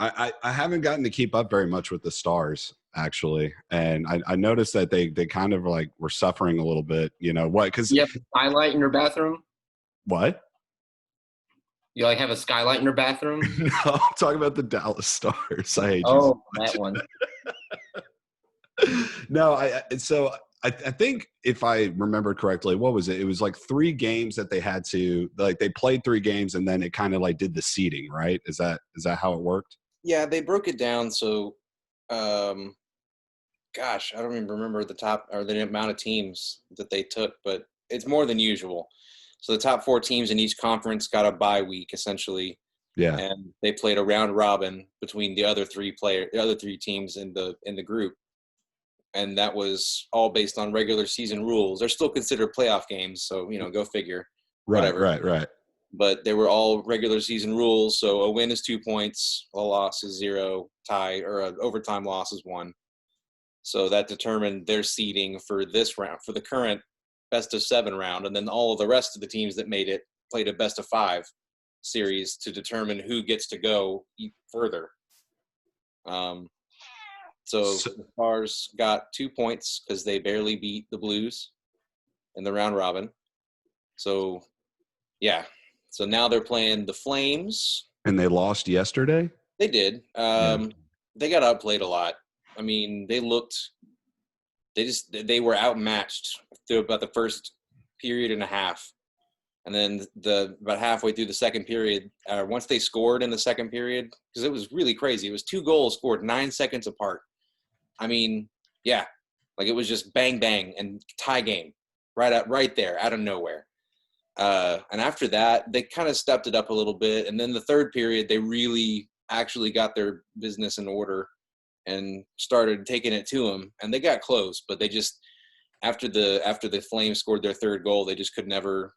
I haven't gotten to keep up very much with the Stars actually, and I noticed that they kind of like were suffering a little bit. You know what? Because You have a skylight in your bathroom? what? You like have a skylight in your bathroom? No, I'm talking about the Dallas Stars. I hate you. Oh, that one. No, I think if I remember correctly, what was it? It was like 3 games that they had to like. They played 3 games and then it kind of like did the seeding, right? Is that how it worked? Yeah, they broke it down so, gosh, I don't even remember the top or the amount of teams that they took, but it's more than usual. So the top 4 teams in each conference got a bye week essentially, Yeah. and they played a round robin between the other 3 teams in the group, and that was all based on regular season rules. They're still considered playoff games, so go figure. Right, Whatever. right. But they were all regular season rules. So a win is 2 points, a loss is 0, tie or an overtime loss is 1. So that determined their seeding for this round, for the current best of 7 round. And then all of the rest of the teams that made it played a best of 5 series to determine who gets to go further. So the Stars got 2 points because they barely beat the Blues in the round robin. So, yeah. So now they're playing the Flames. And they lost yesterday? They did. They got outplayed a lot. I mean, they were outmatched through about the first period and a half. And then about halfway through the second period, once they scored in the second period, because it was really crazy. It was 2 goals scored 9 seconds apart. I mean, yeah, like it was just bang, bang and tie game right there out of nowhere. And after that, they kind of stepped it up a little bit. And then the third period, they really actually got their business in order and started taking it to them. And they got close, but they just, after the Flames scored their third goal, they just could never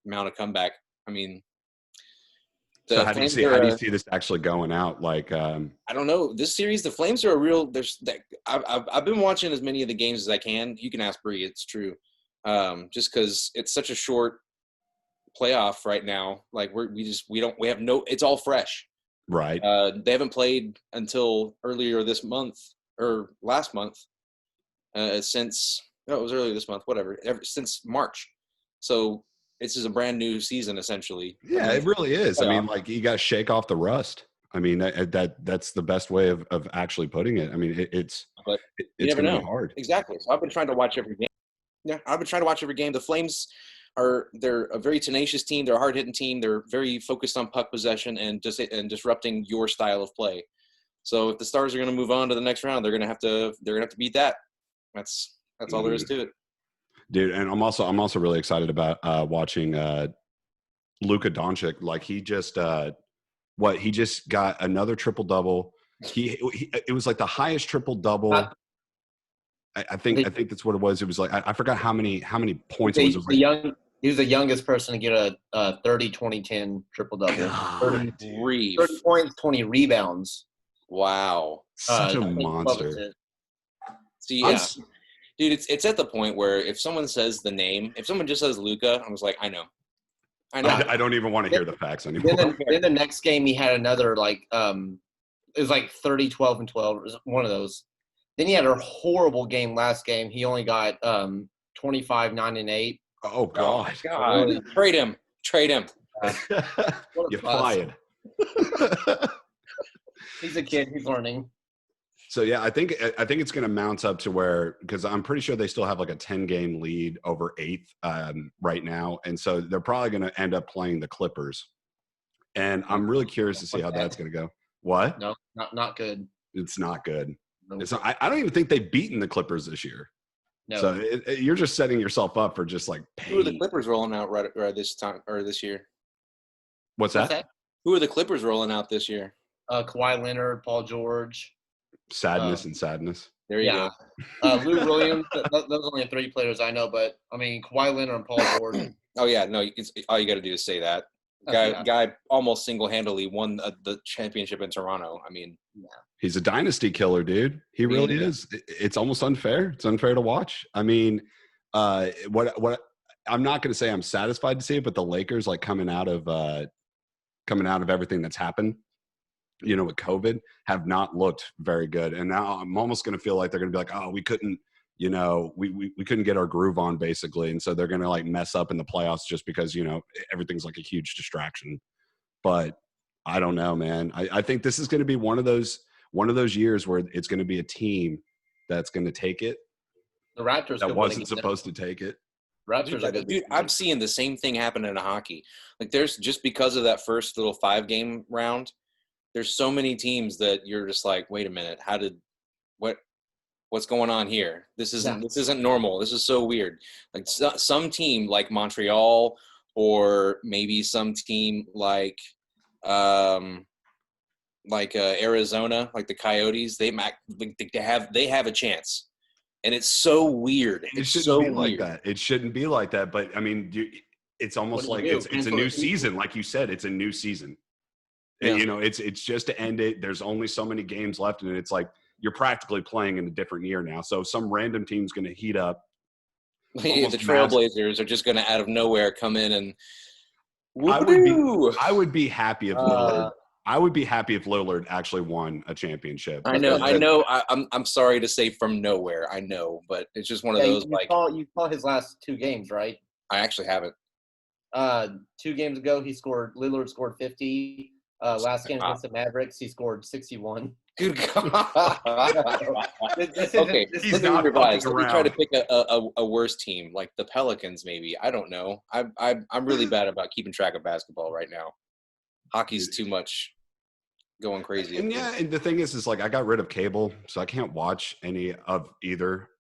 mount a comeback. I mean, so how do you see this actually going out? Like, I don't know. This series, the Flames are a real. I've been watching as many of the games as I can. You can ask Bree; it's true. Just because it's such a short playoff right now. Like we have no. It's all fresh. Right. They haven't played until earlier this month or last month. It was earlier this month. Whatever. Since March. So. This is a brand new season, essentially. Yeah, it really is. I mean, like you got to shake off the rust. I mean, that's the best way of actually putting it. I mean, it's going to be hard. Exactly. So I've been trying to watch every game. Yeah, I've been trying to watch every game. The Flames they're a very tenacious team. They're a hard-hitting team. They're very focused on puck possession and disrupting your style of play. So if the Stars are going to move on to the next round, they're going to have to beat that. That's all there is to it. Dude, and I'm also really excited about watching Luka Doncic. Like he just got another triple double. It was like the highest triple double. I think that's what it was. It was like I forgot how many points it was. He was the youngest person to get a 30-20-10 triple double. 30 points, 20 rebounds. Wow, such a monster. See, dude, it's at the point where if someone says the name, if someone just says Luka, I was like, I know. I don't even want to hear the facts anymore. Then the next game he had another it was like 30, 12, and 12. It was one of those. Then he had a horrible game last game. He only got 25, 9, and 8. Oh God! Trade him. You're fired. He's a kid. He's learning. So yeah, I think it's going to mount up to where, because I'm pretty sure they still have like a 10-game lead over 8th right now, and so they're probably going to end up playing the Clippers. And I'm really curious to see how that's going to go. What? No, not good. It's not good. No. I don't even think they've beaten the Clippers this year. No. So you're just setting yourself up for just like pain. Who are the Clippers rolling out right this time or this year? What's that? Who are the Clippers rolling out this year? Kawhi Leonard, Paul George. Sadness and sadness. There you go. Lou Williams. Those are only 3 players I know, but I mean Kawhi Leonard and Paul George. Oh yeah, no. All you got to do is say that. Guy almost single-handedly won the championship in Toronto. I mean, he's a dynasty killer, dude. He really is. It's almost unfair. It's unfair to watch. I mean, what I'm not going to say I'm satisfied to see it, but the Lakers like coming out of everything that's happened. with COVID have not looked very good. And now I'm almost going to feel like they're going to be like, oh, we couldn't, we couldn't get our groove on basically. And so they're going to like mess up in the playoffs just because, everything's like a huge distraction. But I don't know, man. I think this is going to be one of those years where it's going to be a team that's going to take it. The Raptors that wasn't supposed to take it. Raptors I'm seeing the same thing happen in hockey. Like there's just because of that first little 5-game round, there's so many teams that you're just like, wait a minute, what's going on here? This isn't normal. This is so weird. Like some team like Montreal or maybe some team like Arizona, like the Coyotes, they have a chance. And it's so weird. It shouldn't be like that. It shouldn't be like that. But I mean, it's almost like it's a new season. Like you said, it's a new season. Yeah. And, it's just to end it. There's only so many games left, and it's like you're practically playing in a different year now. So some random team's going to heat up. The Trailblazers are just going to out of nowhere come in and. I would be happy if Lillard. I would be happy if Lillard actually won a championship. I know. I'm sorry to say from nowhere. I know, but it's just one of those. You saw his last 2 games, right? I actually haven't. 2 games ago, Lillard scored 50. Last game against the Mavericks, he scored 61. Good God. Okay, he's not revise. Let me try to pick a worse team, like the Pelicans, maybe. I don't know. I'm really bad about keeping track of basketball right now. Hockey's too much going crazy. And and the thing is like I got rid of cable, so I can't watch any of either,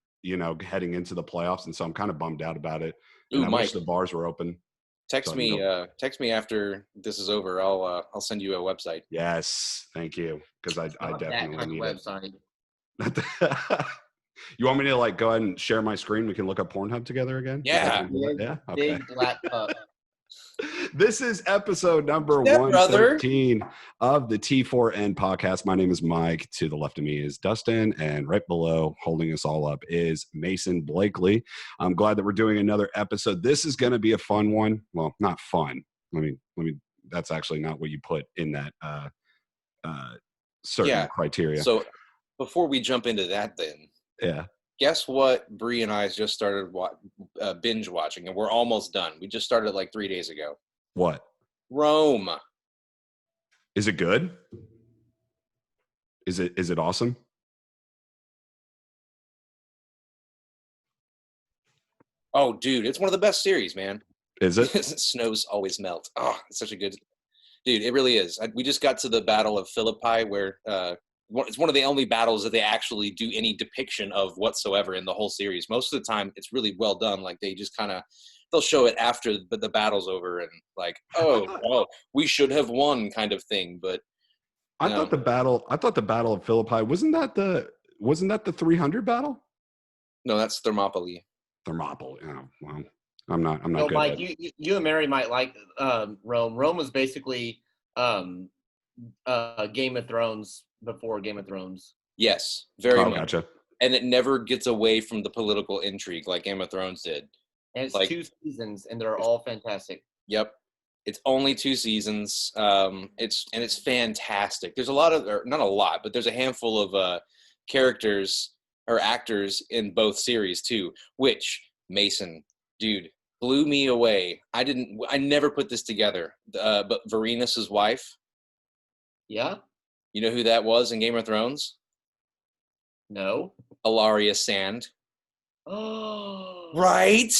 heading into the playoffs, and so I'm kind of bummed out about it. And I wish the bars were open. Text me after this is over. I'll send you a website. Yes, thank you, because I definitely need website. You want me to like go ahead and share my screen? We can look up Pornhub together again. Yeah. Yeah. Okay. Big black cup. This is episode number 113 of the T4N podcast. My name is Mike. To the left of me is Dustin, and right below, holding us all up, is Mason Blakely. I'm glad that we're doing another episode. This is going to be a fun one. Well, not fun. Let me. That's actually not what you put in that certain criteria. So before we jump into that, then guess what? Bree and I just started binge watching, and we're almost done. We just started like 3 days ago. What? Rome. Is it good? Is it awesome? Oh, dude, it's one of the best series, man. Is it? Snows always melt. Oh, it's such a good. Dude, it really is. We just got to the Battle of Philippi, where it's one of the only battles that they actually do any depiction of whatsoever in the whole series. Most of the time, it's really well done. Like they just they'll show it after the battle's over, and like, oh, we should have won, kind of thing. But I thought the Battle of Philippi wasn't that the 300 battle? No, that's Thermopylae. Thermopylae. Oh, well, I'm not good. Mike, you and Mary might like Rome. Rome was basically Game of Thrones before Game of Thrones. Yes, very much. Gotcha. And it never gets away from the political intrigue like Game of Thrones did. And it's 2 seasons, and they're all fantastic. Yep. It's only 2 seasons. It's fantastic. There's not a lot, but there's a handful of characters or actors in both series too, which Mason, dude, blew me away. I never put this together. But Varenus' wife. Yeah. You know who that was in Game of Thrones? No. Ilaria Sand. Oh. Right?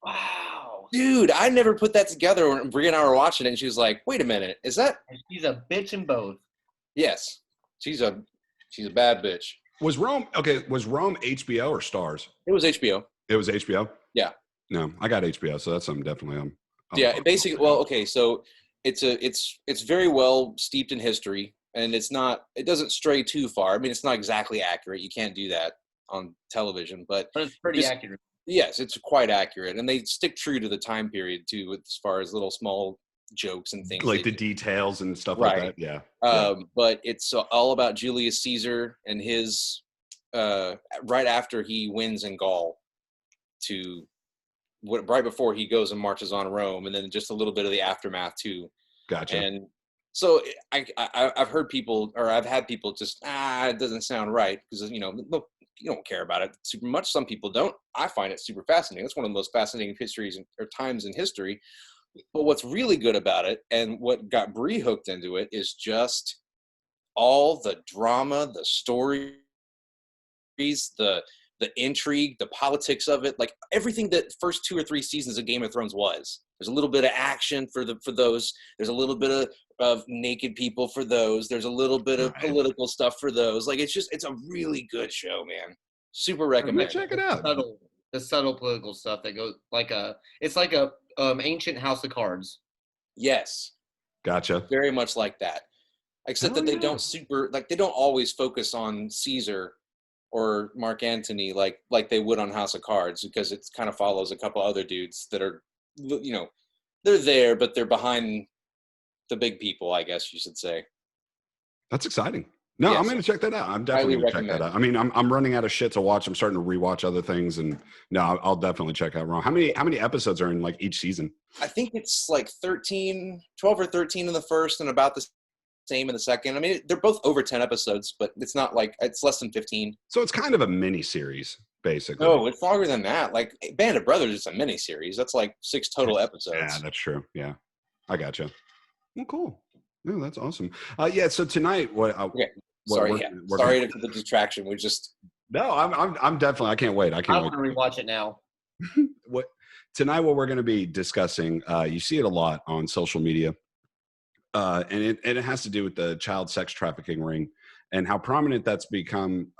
Wow. Dude, I never put that together when Brie and I were watching it, and she was like, wait a minute, is that? And she's a bitch in both. Yes. She's a bad bitch. Was Rome HBO or Stars? It was HBO. It was HBO? Yeah. No, I got HBO, so that's something definitely basically, well, okay, so it's very well steeped in history, and it doesn't stray too far. I mean, it's not exactly accurate. You can't do that on television, but it's pretty accurate. Yes, it's quite accurate, and they stick true to the time period too, as far as little small jokes and things like the details and stuff like that. Yeah. But it's all about Julius Caesar and his right after he wins in Gaul, right before he goes and marches on Rome, and then just a little bit of the aftermath too. Gotcha. And So I've heard people, or I've had people just, it doesn't sound right because, you don't care about it super much. Some people don't. I find it super fascinating. It's one of the most fascinating histories or times in history. But what's really good about it, and what got Bree hooked into it, is just all the drama, the stories, the intrigue, the politics of it, like everything that first 2 or 3 seasons of Game of Thrones was. There's a little bit of action for those. There's a little bit of naked people for those. There's a little bit of political stuff for those. Like it's a really good show, man. Super recommend. Check it out. The subtle political stuff that goes it's like a ancient House of Cards. Yes. Gotcha. Very much like that. Except that they don't they don't always focus on Caesar or Mark Antony like they would on House of Cards, because it kind of follows a couple other dudes that are, they're there, but they're behind the big people, I guess you should say. That's exciting. No, yes. I'm going to check that out. I'm definitely going to check that out. I mean, I'm running out of shit to watch. I'm starting to rewatch other things, and no, I'll definitely check out Raw. How many episodes are in like each season? I think it's like 12 or 13 in the first, and about the same in the second. I mean, they're both over 10 episodes, but it's not like, it's less than 15. So it's kind of a mini series, basically. No, it's longer than that. Like Band of Brothers is a mini series. That's like 6 total episodes. Yeah, that's true. Yeah, I gotcha. Well, cool. No, that's awesome. Yeah. So tonight, okay. Sorry for the distraction. We just. No, I'm definitely. I can't wait. I want to rewatch it now. Tonight, what we're going to be discussing, you see it a lot on social media, and it has to do with the child sex trafficking ring and how prominent that's become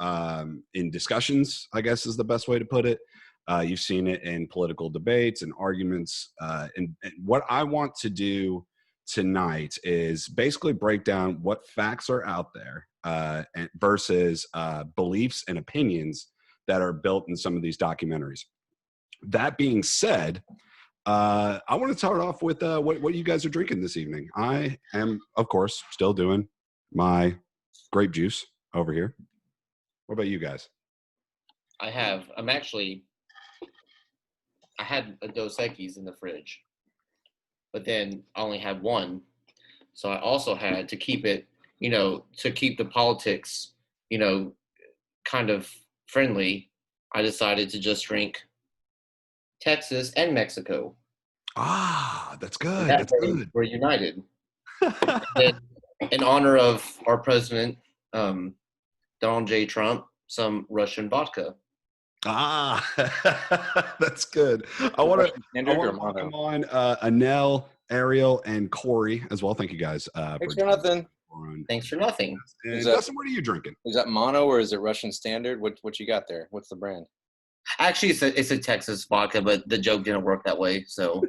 in discussions, I guess is the best way to put it. You've seen it in political debates and arguments. And what I want to do tonight is basically break down what facts are out there versus beliefs and opinions that are built in some of these documentaries. That being said, I want to start off with what you guys are drinking this evening. I am, of course, still doing my grape juice over here. What about you guys? I had a Dos Equis in the fridge, but then I only had one. So I also had to keep it, to keep the politics, kind of friendly. I decided to just drink Texas and Mexico. Ah, that's good. That's good. We're united. In honor of our president, Donald J. Trump, some Russian vodka. Ah, that's good. I want to welcome on Anel, Ariel, and Corey as well. Thank you guys. Thanks for nothing. Thanks for nothing. Dustin, what are you drinking? Is that mono or is it Russian Standard? What you got there? What's the brand? Actually, it's a Texas vodka, but the joke didn't work that way, so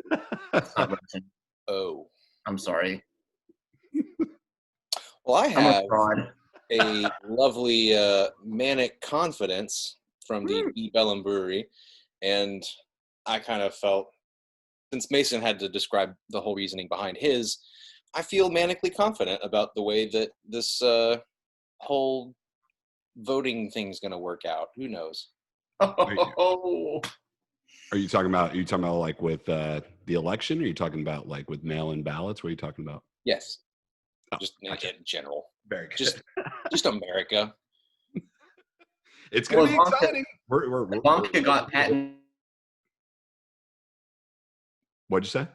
it's not Russian. Oh, I'm sorry. Well, I have a lovely Manic Confidence from the Deep Ellum Brewery, and I kind of felt, since Mason had to describe the whole reasoning behind his, I feel manically confident about the way that this whole voting thing's going to work out. Who knows? Oh. Are you talking about like with the election? Or are you talking about like with mail-in ballots? What are you talking about? Yes. Just in general. Very good. Just America. It's going to be exciting. Ivanka got patent. What'd you say?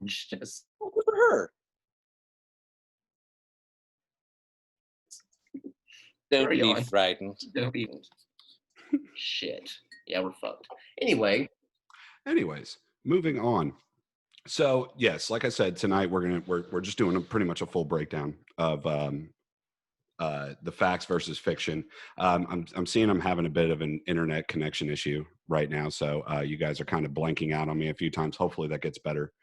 Just good for her. Don't be frightened. Don't be. Shit. Yeah, we're fucked. Anyways, moving on. So yes, like I said, tonight we're just doing pretty much a full breakdown of the facts versus fiction. I'm seeing I'm having a bit of an internet connection issue right now, so you guys are kind of blanking out on me a few times. Hopefully that gets better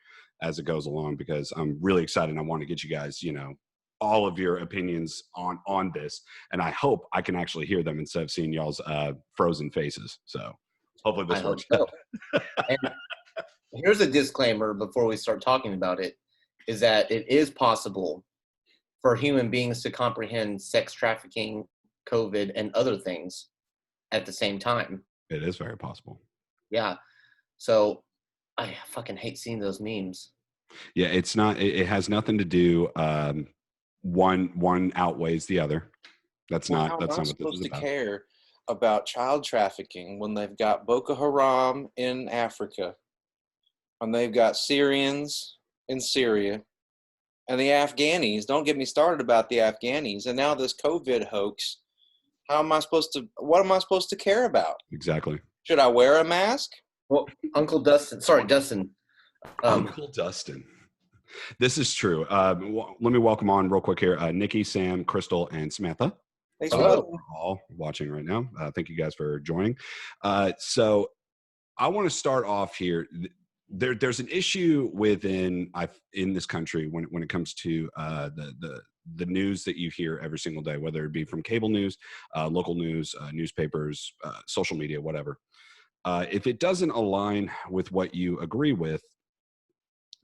as it goes along, because I'm really excited. I want to get you guys, all of your opinions on this, and I hope I can actually hear them instead of seeing y'all's frozen faces. So hopefully this works. So. And here's a disclaimer before we start talking about it, is that it is possible for human beings to comprehend sex trafficking, COVID, and other things at the same time. It is very possible. Yeah. So I fucking hate seeing those memes. Yeah, it's not. It has nothing to do. One outweighs the other. That's Well, not. how am That's I not what this supposed is to about. care about child trafficking when they've got Boko Haram in Africa, when they've got Syrians in Syria, and the Afghanis? Don't get me started about the Afghanis. And now this COVID hoax. How am I supposed to? What am I supposed to care about? Exactly. Should I wear a mask? Well, Uncle Dustin, sorry, Dustin. Uncle Dustin. This is true. Let me welcome on real quick here. Nikki, Sam, Crystal, and Samantha. Thanks for Hello. listening. All watching right now. Thank you guys for joining. So I want to start off here. There's an issue in this country when it comes to the news that you hear every single day, whether it be from cable news, local news, newspapers, social media, whatever. If it doesn't align with what you agree with,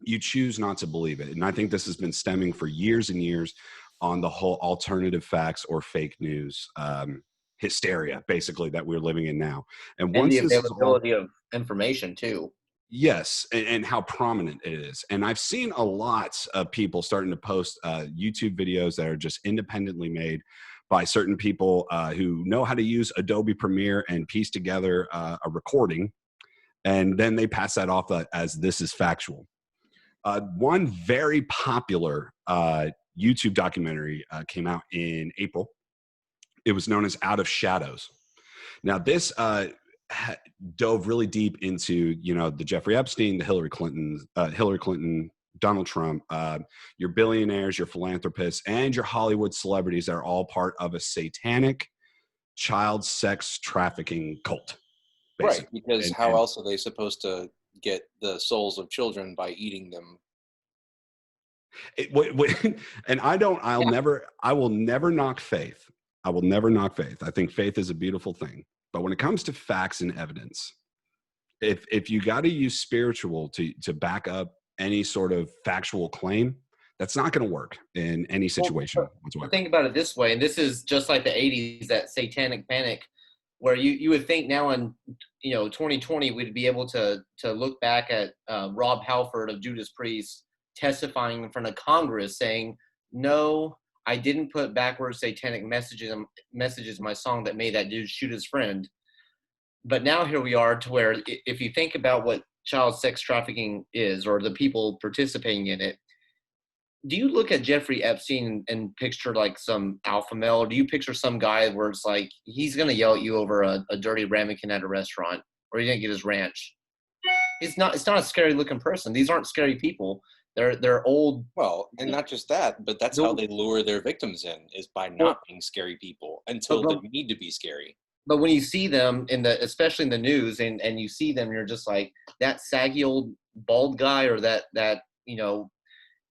you choose not to believe it. And I think this has been stemming for years and years on the whole alternative facts or fake news hysteria, basically, that we're living in now. And And the once this is all, availability of information too. yes, and how prominent it is. And I've seen a lot of people starting to post YouTube videos that are just independently made by certain people who know how to use Adobe Premiere and piece together a recording. And then they pass that off as this is factual. One very popular YouTube documentary came out in April. It was known as Out of Shadows. Now, this dove really deep into, the Jeffrey Epstein, the Hillary Clinton, Donald Trump, your billionaires, your philanthropists, and your Hollywood celebrities that are all part of a satanic child sex trafficking cult. Right, Basically. because And, how and else are they supposed to get the souls of children by eating them? and I will never knock faith. I will never knock faith. I think faith is a beautiful thing. But when it comes to facts and evidence, if you got to use spiritual to back up any sort of factual claim, that's not going to work in any situation whatsoever. Think about it this way, and this is just like the 80s, that satanic panic, where you would think now in 2020 we'd be able to look back at Rob Halford of Judas Priest testifying in front of Congress saying, no, I didn't put backwards satanic messages in my song that made that dude shoot his friend. But now here we are to where if you think about what child sex trafficking is, or the people participating in it, do you look at Jeffrey Epstein and picture like some alpha male? Or do you picture some guy where it's like he's going to yell at you over a dirty ramekin at a restaurant, or he didn't get his ranch? It's not a scary looking person. These aren't scary people. They're old. Well, and not just that, but that's how they lure their victims in, is by not being scary people until they need to be scary. But when you see them especially in the news, and you see them, you're just like, that saggy old bald guy, or that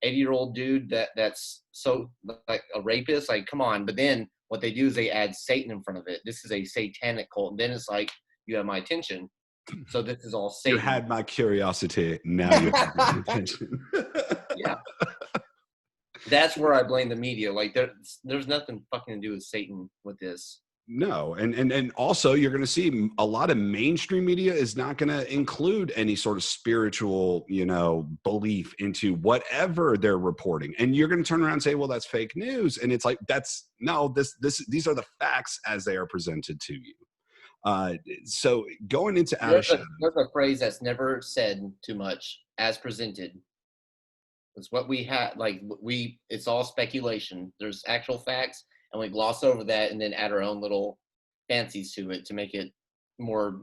80-year-old dude that's so like a rapist. Like, come on. But then what they do is they add Satan in front of it. This is a satanic cult. And then it's like, you have my attention. So this is all Satan. You had my curiosity. Now you have my attention. Yeah. That's where I blame the media. Like, there's nothing fucking to do with Satan with this. No, and also you're going to see a lot of mainstream media is not going to include any sort of spiritual, belief into whatever they're reporting, and you're going to turn around and say, "Well, that's fake news," and it's like these are the facts as they are presented to you. So going into there's a phrase that's never said too much: as presented. It's what we have. It's all speculation. There's actual facts, and we gloss over that and then add our own little fancies to it to make it more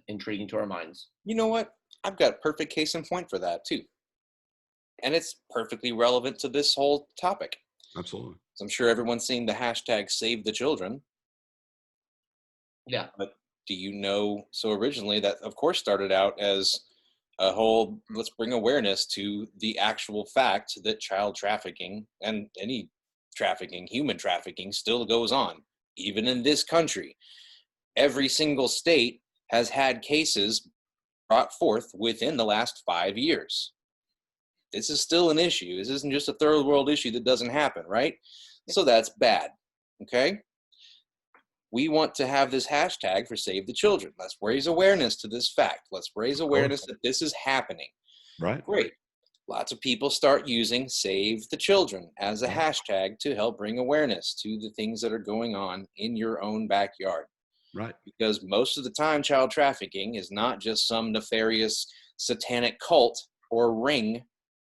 intriguing to our minds. You know what? I've got a perfect case in point for that too. And it's perfectly relevant to this whole topic. Absolutely. So I'm sure everyone's seen the hashtag Save the Children. Yeah. But do you know, so originally that of course started out as a whole, let's bring awareness to the actual fact that child trafficking and any trafficking, human trafficking, still goes on. Even in this country, every single state has had cases brought forth within the last 5 years. This is still an issue. This isn't just a third world issue that doesn't happen, right? So that's bad, okay? we want to have this hashtag for Save the Children. Let's raise awareness to this fact. Let's raise awareness that this is happening. Right. Great. Lots of people start using Save the Children as a hashtag to help bring awareness to the things that are going on in your own backyard. Right. Because most of the time, child trafficking is not just some nefarious satanic cult or ring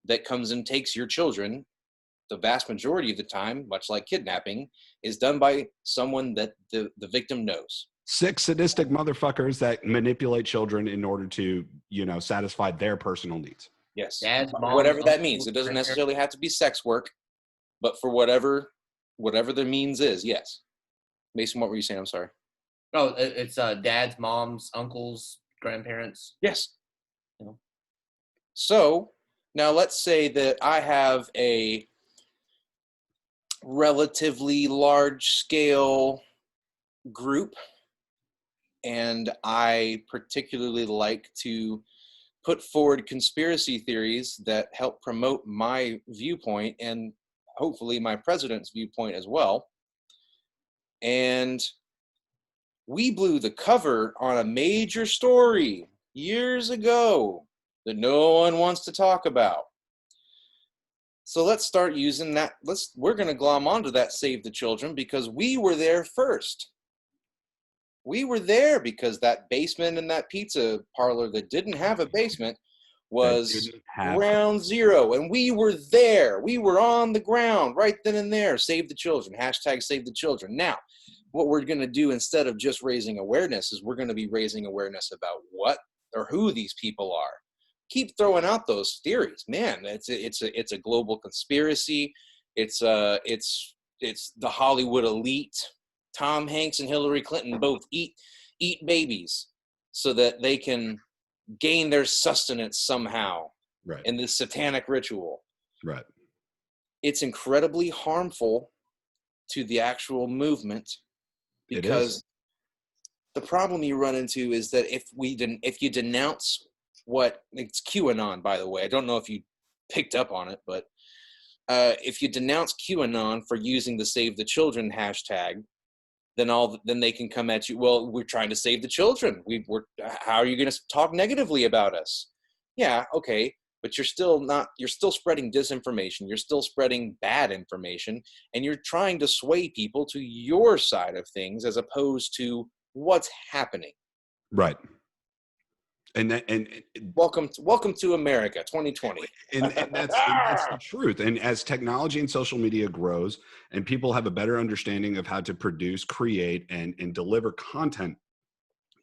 that comes and takes your children. The vast majority of the time, much like kidnapping, is done by someone that the victim knows. Sick, sadistic motherfuckers that manipulate children in order to, satisfy their personal needs. Yes. Dad's mom, whatever that means. It doesn't necessarily have to be sex work, but for whatever the means is, yes. Mason, what were you saying? I'm sorry. Oh, it's dad's, mom's, uncles, grandparents. Yes. So now let's say that I have a relatively large scale group, and I particularly like to put forward conspiracy theories that help promote my viewpoint and hopefully my president's viewpoint as well. And we blew the cover on a major story years ago that no one wants to talk about. So let's start using that. We're going to glom onto that Save the Children because we were there first. We were there because that basement in that pizza parlor that didn't have a basement was ground zero. And we were there. We were on the ground right then and there. Save the children. Hashtag Save the Children. Now, what we're going to do instead of just raising awareness is we're going to be raising awareness about what or who these people are. Keep throwing out those theories, man. It's a global conspiracy. It's the Hollywood elite. Tom Hanks and Hillary Clinton both eat babies so that they can gain their sustenance somehow in this satanic ritual. Right. It's incredibly harmful to the actual movement because the problem you run into is that if you denounce it's QAnon, by the way. I don't know if you picked up on it, but if you denounce QAnon for using the Save the Children hashtag, then they can come at you. Well, we're trying to save the children. How are you going to talk negatively about us? Yeah, okay, but you're still spreading disinformation. You're still spreading bad information, and you're trying to sway people to your side of things as opposed to what's happening. Right. And welcome to America 2020. and that's the truth. And as technology and social media grows and people have a better understanding of how to produce, create, and deliver content,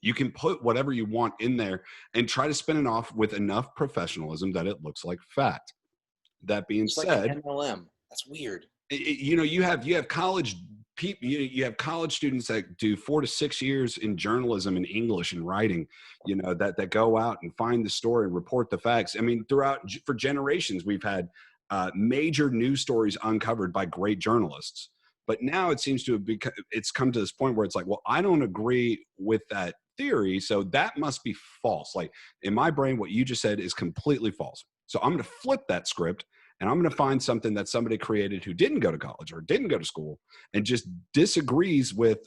you can put whatever you want in there and try to spin it off with enough professionalism that it looks like fact. That being said, like MLM. That's weird. You have college people, you have college students that do 4 to 6 years in journalism and English and writing, that go out and find the story and report the facts. I mean, for generations, we've had major news stories uncovered by great journalists. But now it seems to have it's come to this point where it's like, well, I don't agree with that theory, so that must be false. Like in my brain, what you just said is completely false. So I'm going to flip that script. And I'm going to find something that somebody created who didn't go to college or didn't go to school and just disagrees with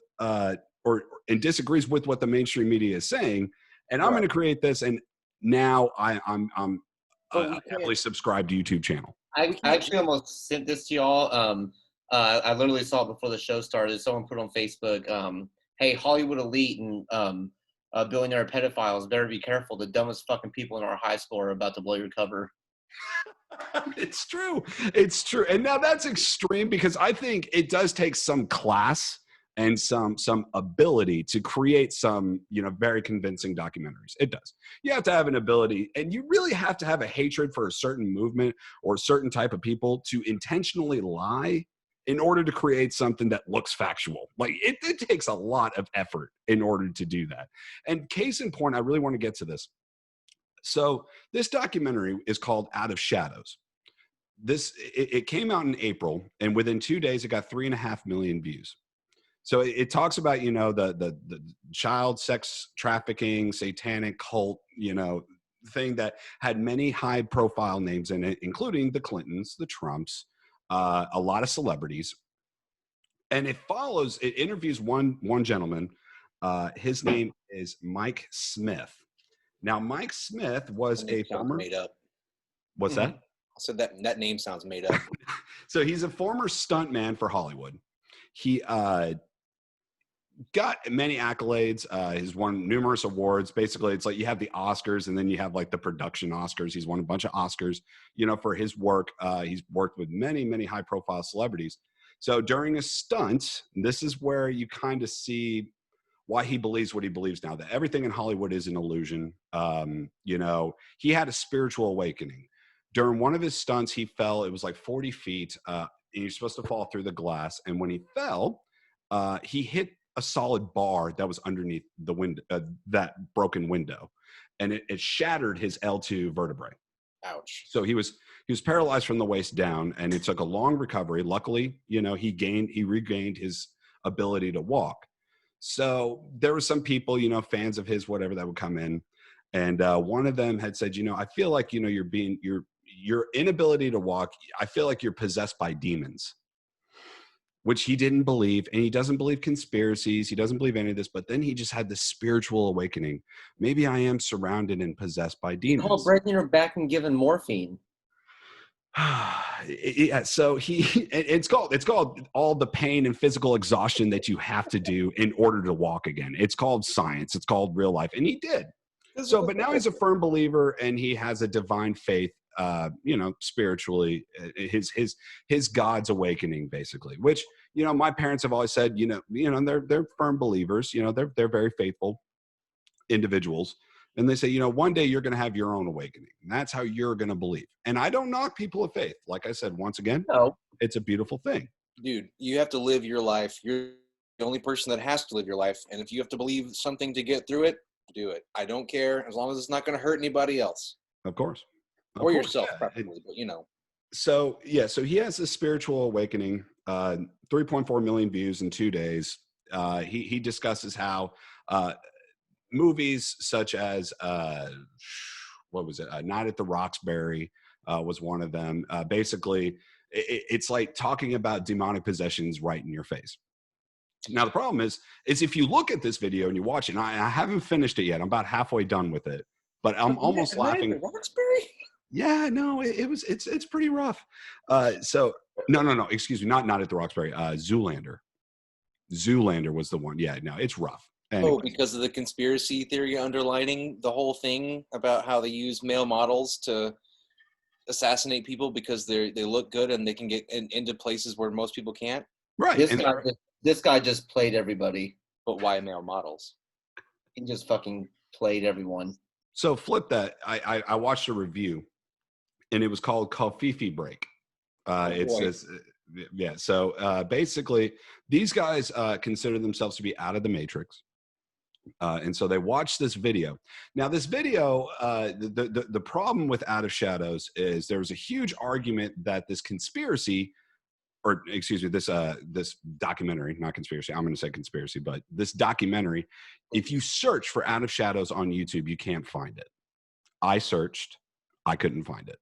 disagrees with what the mainstream media is saying. And I'm going to create this. And now I'm heavily subscribed to YouTube channel. I actually almost sent this to y'all. I literally saw it before the show started. Someone put on Facebook, hey, Hollywood elite and billionaire pedophiles better be careful. The dumbest fucking people in our high school are about to blow your cover. It's true. And now that's extreme because I think it does take some class and some ability to create some, very convincing documentaries. It does. You have to have an ability, and you really have to have a hatred for a certain movement or a certain type of people to intentionally lie in order to create something that looks factual. Like it takes a lot of effort in order to do that. And case in point, I really want to get to this. So this documentary is called Out of Shadows. It came out in April, and within 2 days, it got 3.5 million views. So it talks about, the child sex trafficking, satanic cult, thing that had many high profile names in it, including the Clintons, the Trumps, a lot of celebrities. And it interviews one gentleman. His name is Mike Smith. Now, Mike Smith was That name a sounds former. made up. What's that? I said that name sounds made up. So he's a former stuntman for Hollywood. He got many accolades. He's won numerous awards. Basically, it's like you have the Oscars and then you have like the production Oscars. He's won a bunch of Oscars, for his work. He's worked with many, many high profile celebrities. So during a stunt, this is where you kind of see why he believes what he believes now, that everything in Hollywood is an illusion. He had a spiritual awakening. During one of his stunts, he fell. It was like 40 feet. And you're supposed to fall through the glass. And when he fell, he hit a solid bar that was underneath the window, that broken window, and it shattered his L2 vertebrae. Ouch. So he was paralyzed from the waist down, and it took a long recovery. Luckily, he regained his ability to walk. So there were some people, fans of his, whatever, that would come in, and one of them had said, I feel like your inability to walk, I feel like you're possessed by demons. Which he didn't believe, and he doesn't believe conspiracies. He doesn't believe any of this, but then he just had this spiritual awakening. Maybe I am surrounded and possessed by demons. Oh, breaking her back and giving morphine. Yeah, so it's called all the pain and physical exhaustion that you have to do in order to walk again. It's called science. It's called real life, and he did. So, but now he's a firm believer, and he has a divine faith. Spiritually, his God's awakening, basically, which, my parents have always said, they're firm believers, they're very faithful individuals. And they say, one day you're going to have your own awakening. And that's how you're going to believe. And I don't knock people of faith. Like I said, once again, No. It's a beautiful thing. Dude, you have to live your life. You're the only person that has to live your life. And if you have to believe something to get through it, do it. I don't care, as long as it's not going to hurt anybody else. Of course. Or yourself, preferably, but So he has a spiritual awakening, 3.4 million views in 2 days. He discusses how movies such as, what was it? Night at the Roxbury was one of them. Basically, it's like talking about demonic possessions right in your face. Now, the problem is if you look at this video and you watch it, and I haven't finished it yet. I'm about halfway done with it, but I'm almost laughing. Night at the Roxbury? Yeah, no, it's pretty rough. No, excuse me, not at the Roxbury. Zoolander was the one. Yeah, no, it's rough. Anyway. Oh, because of the conspiracy theory underlining the whole thing about how they use male models to assassinate people because they look good and they can get into places where most people can't. Right. This guy just played everybody. But why male models? He just fucking played everyone. So flip that. I watched a review, and it was called Covfefe Break. It says, yeah. So basically, these guys consider themselves to be out of the Matrix. And so they watched this video. Now, this video, the problem with Out of Shadows is there was a huge argument that this conspiracy, or excuse me, this documentary, not conspiracy, I'm going to say conspiracy, but this documentary, if you search for Out of Shadows on YouTube, you can't find it. I searched, I couldn't find it.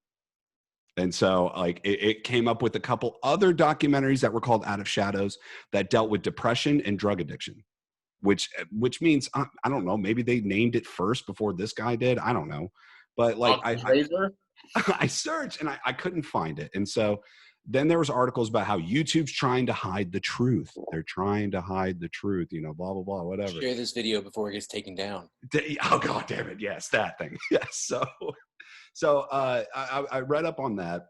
And so it came up with a couple other documentaries that were called Out of Shadows that dealt with depression and drug addiction, which means, I don't know, maybe they named it first before this guy did. I don't know. But I searched and I couldn't find it. And so then there was articles about how YouTube's trying to hide the truth. They're trying to hide the truth, blah, blah, blah, whatever. Share this video before it gets taken down. Oh, God damn it. Yes, that thing. Yes. So I read up on that.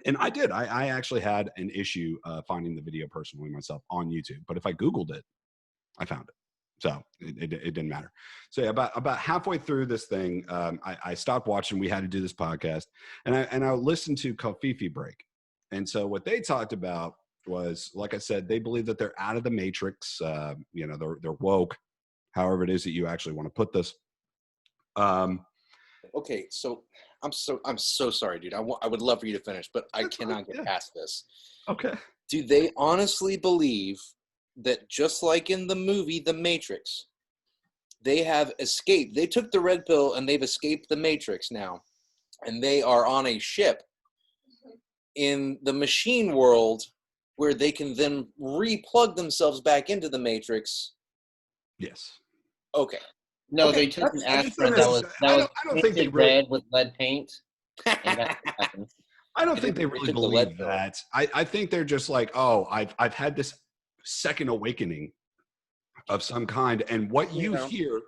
And I did. I actually had an issue finding the video personally myself on YouTube. But if I Googled it, I found it. So it didn't matter. So about halfway through this thing, I stopped watching. We had to do this podcast. And I listened to Covfefe Break. And so what they talked about was, like I said, they believe that they're out of the Matrix. They're woke, however it is that you actually want to put this. Okay, so I'm so sorry, dude. I would love for you to finish, but I cannot get past this. Okay. Do they honestly believe that just like in the movie The Matrix, they have escaped? They took the red pill and they've escaped the Matrix now, and they are on a ship in the machine world where they can then re-plug themselves back into the Matrix. Yes. Okay. No, Okay, they took an that's- aspirin that's- that I was don't think they painted really. red with lead paint, and that's what happened. I don't They think they took really the lead believe pill. that. I think they're just like, oh, I've had this second awakening of some kind, and what you hear,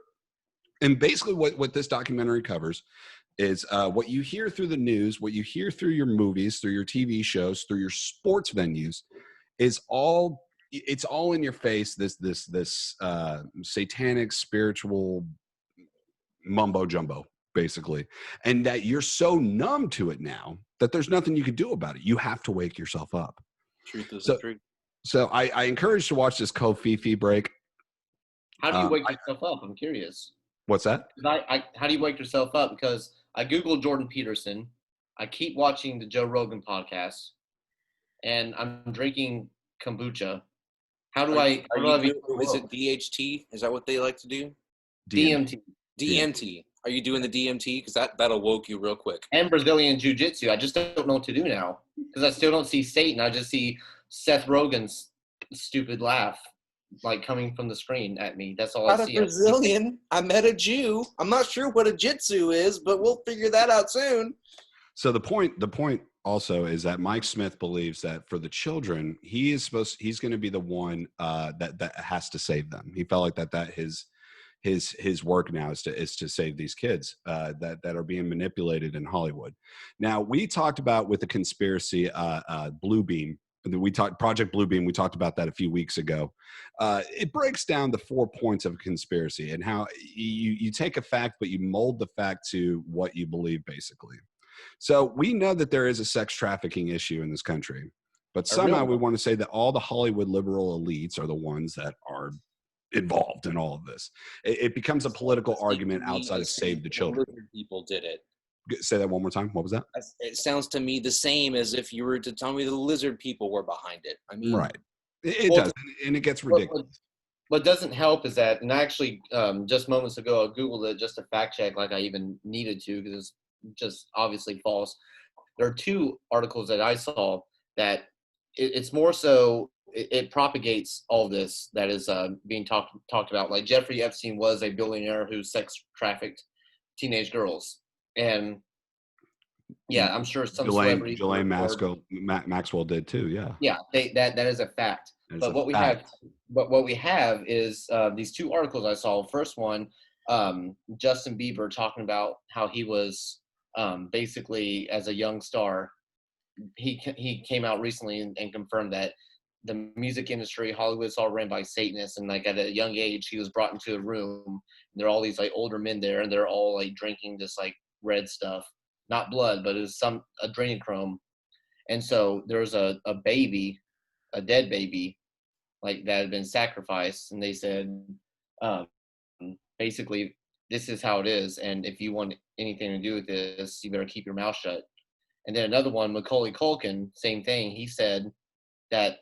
and basically what this documentary covers is what you hear through the news, what you hear through your movies, through your TV shows, through your sports venues, is all. It's all in your face. This satanic spiritual mumbo jumbo, basically, and that you're so numb to it now that there's nothing you can do about it. You have to wake yourself up. Truth is So, the truth. so I encourage to watch this Kofifi break. How do you wake yourself up? I'm curious. What's that? How do you wake yourself up? Because I Googled Jordan Peterson. I keep watching the Joe Rogan podcast, and I'm drinking kombucha. How do I be Is it DHT? Is that what they like to do? DMT DMT. Are you doing the DMT? Because that'll woke you real quick. and Brazilian Jiu-Jitsu? I just don't know what to do now because I still don't see Satan. I just see Seth Rogen's stupid laugh like coming from the screen at me. That's all I Not see. a Brazilian. I met a Jew. I'm not sure what a jitsu is, but we'll figure that out soon. So the point also is that Mike Smith believes that for the children, he's going to be the one that has to save them. He felt like that his work now is to save these kids that are being manipulated in Hollywood. Now, we talked about with the conspiracy Bluebeam. We talked Project Bluebeam. We talked about that a few weeks ago. It breaks down the 4 points of conspiracy and how you take a fact, but you mold the fact to what you believe, basically. So we know that there is a sex trafficking issue in this country, but somehow we want to say that all the Hollywood liberal elites are the ones that are involved in all of this. It becomes a political argument outside of Save the Children. People did it. Say that one more time. What was that? It sounds to me the same as if you were to tell me the lizard people were behind it. I mean, right. It does, and it gets ridiculous. What doesn't help is that, and actually just moments ago, I Googled it just to fact check like I even needed to because it's just obviously false. There are 2 articles that I saw that it's more so it propagates all this that is being talked about. Like Jeffrey Epstein was a billionaire who sex trafficked teenage girls, and yeah, I'm sure some celebrities. Ghislaine Maxwell did too. Yeah. Yeah, that is a fact. But what we have is these 2 articles I saw. First one, Justin Bieber talking about how he was basically as a young star. He came out recently and confirmed that the music industry, Hollywood's all ran by Satanists, and like at a young age, he was brought into a room. And there are all these like older men there, and they're all like drinking this like red stuff, not blood, but it was some adrenochrome. And so there was a baby, a dead baby, like that had been sacrificed, and they said, basically, this is how it is, and if you want anything to do with this, you better keep your mouth shut. And then another one, Macaulay Culkin, same thing. He said that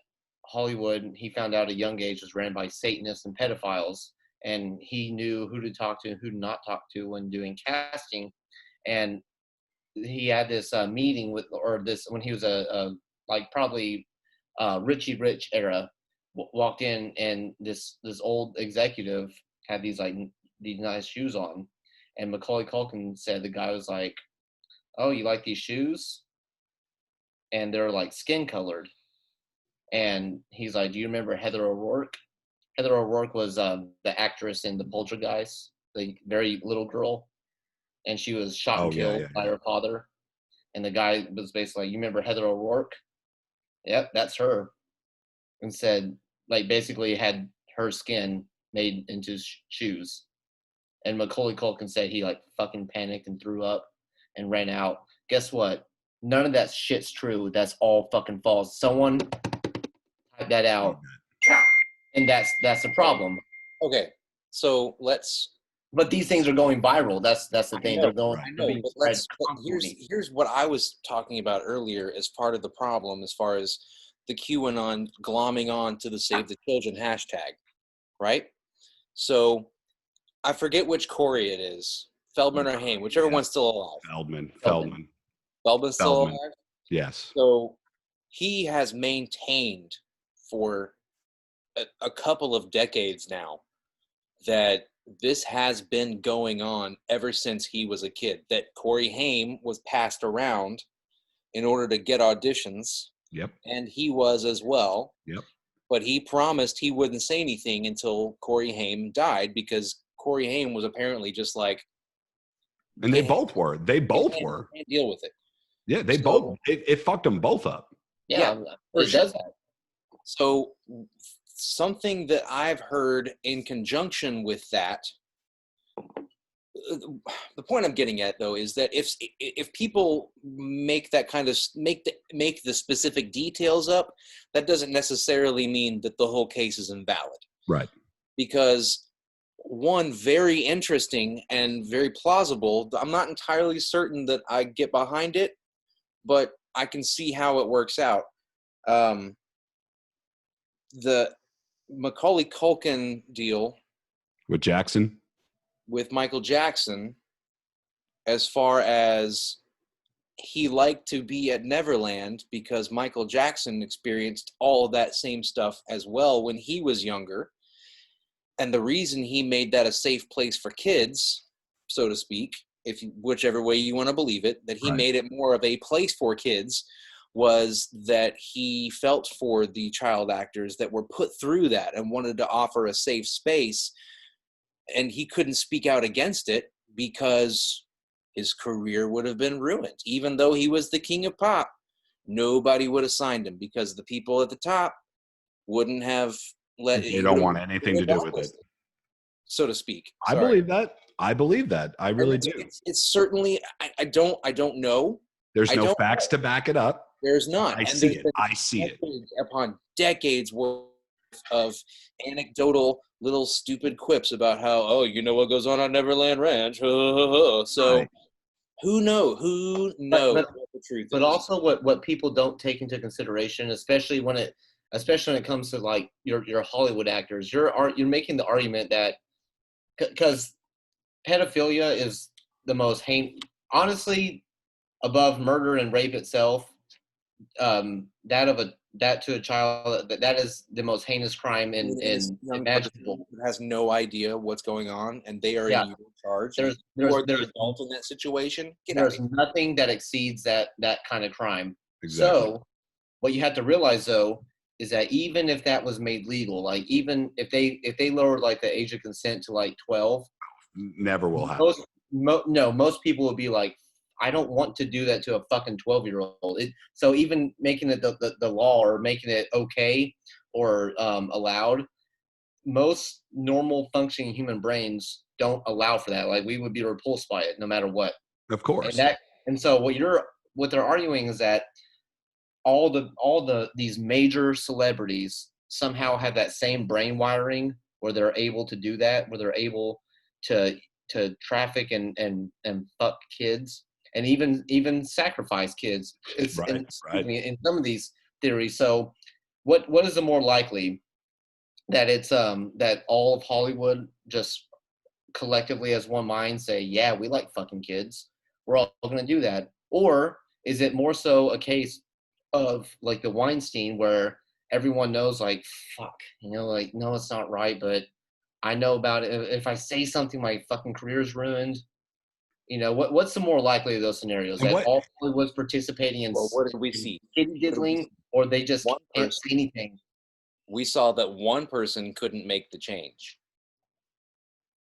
Hollywood, he found out at a young age, was ran by Satanists and pedophiles, and he knew who to talk to and who to not talk to when doing casting. And he had this meeting when he was like probably Richie Rich era, walked in, and this old executive had these nice shoes on, and Macaulay Culkin said the guy was like, "Oh, you like these shoes?" And they're like skin colored. And he's like, "Do you remember Heather O'Rourke?" Heather O'Rourke was the actress in The Poltergeist, the very little girl, and she was shot and killed by her father. And the guy was basically like, "You remember Heather O'Rourke?" "Yep, that's her." And said, like, basically had her skin made into shoes. And Macaulay Culkin said he like fucking panicked and threw up and ran out. Guess what? None of that shit's true. That's all fucking false. Someone type that out, and that's the problem. Okay, so let's. But these things are going viral. That's the thing. They're going. I know, but here's what I was talking about earlier as part of the problem, as far as the QAnon glomming on to the Save the Children hashtag, right? So I forget which Corey it is, Feldman or Hain, whichever one's still alive. Feldman. Feldman's still alive? Yes. So he has maintained for a couple of decades now that this has been going on ever since he was a kid, that Corey Haim was passed around in order to get auditions. Yep. And he was as well. Yep. But he promised he wouldn't say anything until Corey Haim died, because Corey Haim was apparently just like, and they both were. They both were. Can't deal with it. Yeah, they both. It fucked them both up. Yeah, it does that. So something that I've heard in conjunction with that, the point I'm getting at though is that if people make that kind of make the specific details up, that doesn't necessarily mean that the whole case is invalid. Right. Because one, very interesting and very plausible. I'm not entirely certain that I get behind it, but I can see how it works out. The Macaulay Culkin deal With Jackson? with Michael Jackson, as far as he liked to be at Neverland because Michael Jackson experienced all of that same stuff as well when he was younger. And the reason he made that a safe place for kids, so to speak, whichever way you want to believe it, that he made it more of a place for kids, was that he felt for the child actors that were put through that and wanted to offer a safe space. And he couldn't speak out against it because his career would have been ruined. Even though he was the king of pop, nobody would have signed him because the people at the top wouldn't have let it. They don't want anything to do with it, so to speak. Sorry. I believe that. I really do. It's certainly, I don't know. There's no facts to back it up. There's not. I see it. Upon decades worth of anecdotal little stupid quips about how, oh, you know what goes on Neverland Ranch. So who knows what the truth is. But also what people don't take into consideration, especially when it comes to like your Hollywood actors, you're making the argument that because pedophilia is the most honestly, above murder and rape itself, that to a child, that is the most heinous crime in imaginable. Has no idea what's going on, and they are in charge. There's adult in that situation. There's nothing that exceeds that kind of crime. Exactly. So what you have to realize though is that even if that was made legal, like even if they lowered like the age of consent to like 12, never will happen. Most people would be like, I don't want to do that to a fucking 12-year-old. So even making it the law or making it okay or allowed, most normal functioning human brains don't allow for that. Like we would be repulsed by it no matter what. Of course. And so what they're arguing is that these major celebrities somehow have that same brain wiring where they're able to do that, where they're able to traffic and fuck kids. And even sacrifice kids in some of these theories. So, what is the more likely that it's that all of Hollywood just collectively as one mind say, yeah, we like fucking kids, we're all going to do that, or is it more so a case of like the Weinstein where everyone knows like fuck, like no, it's not right, but I know about it. If I say something, my fucking career is ruined. What's the more likely of those scenarios? That all Hollywood's participating in what did we see? Kitty diddling, or they just can't say anything? We saw that one person couldn't make the change.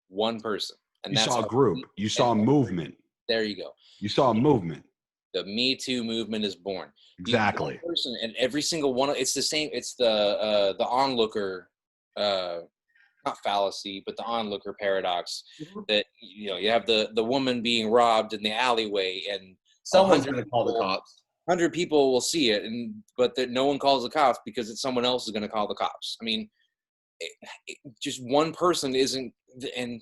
One person. And you saw a group. You saw a movement. There you go. You saw a movement. The Me Too movement is born. Exactly. One person, and every single one, it's the same. It's the onlooker, not fallacy, but the onlooker paradox. Mm-hmm. That you have the woman being robbed in the alleyway, and someone's going to call the cops. 100 people will see it, but that no one calls the cops because it's someone else is going to call the cops. I mean, just one person isn't, and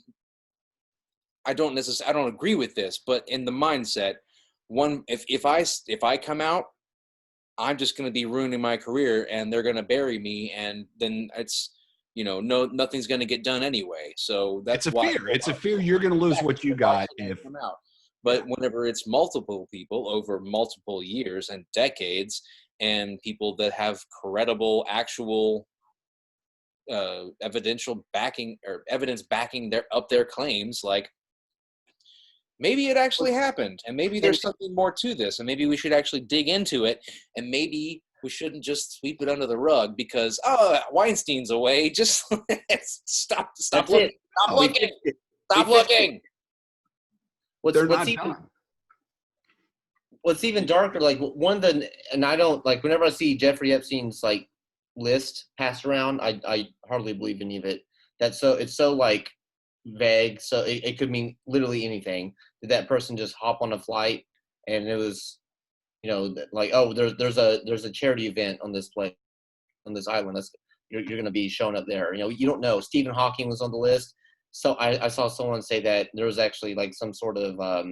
I don't agree with this, but in the mindset, if I come out, I'm just going to be ruining my career, and they're going to bury me, and then it's. Nothing's going to get done anyway. So that's why fear. It's a fear you're going to lose what you got if. Come out. But whenever it's multiple people over multiple years and decades, and people that have credible, actual evidential backing or evidence backing their claims, like maybe it actually happened, and maybe there's something more to this, and maybe we should actually dig into it, and maybe we shouldn't just sweep it under the rug because Weinstein's away. Just stop looking. Stop looking. Stop looking. They're not done. What's even darker, like and I don't like whenever I see Jeffrey Epstein's like list passed around, I hardly believe any of it. It's so like vague, so it could mean literally anything. Did that person just hop on a flight and it was, like, oh, there's a charity event on this place, on this island, you're going to be showing up there. You don't know. Stephen Hawking was on the list. So I saw someone say that there was actually like some sort of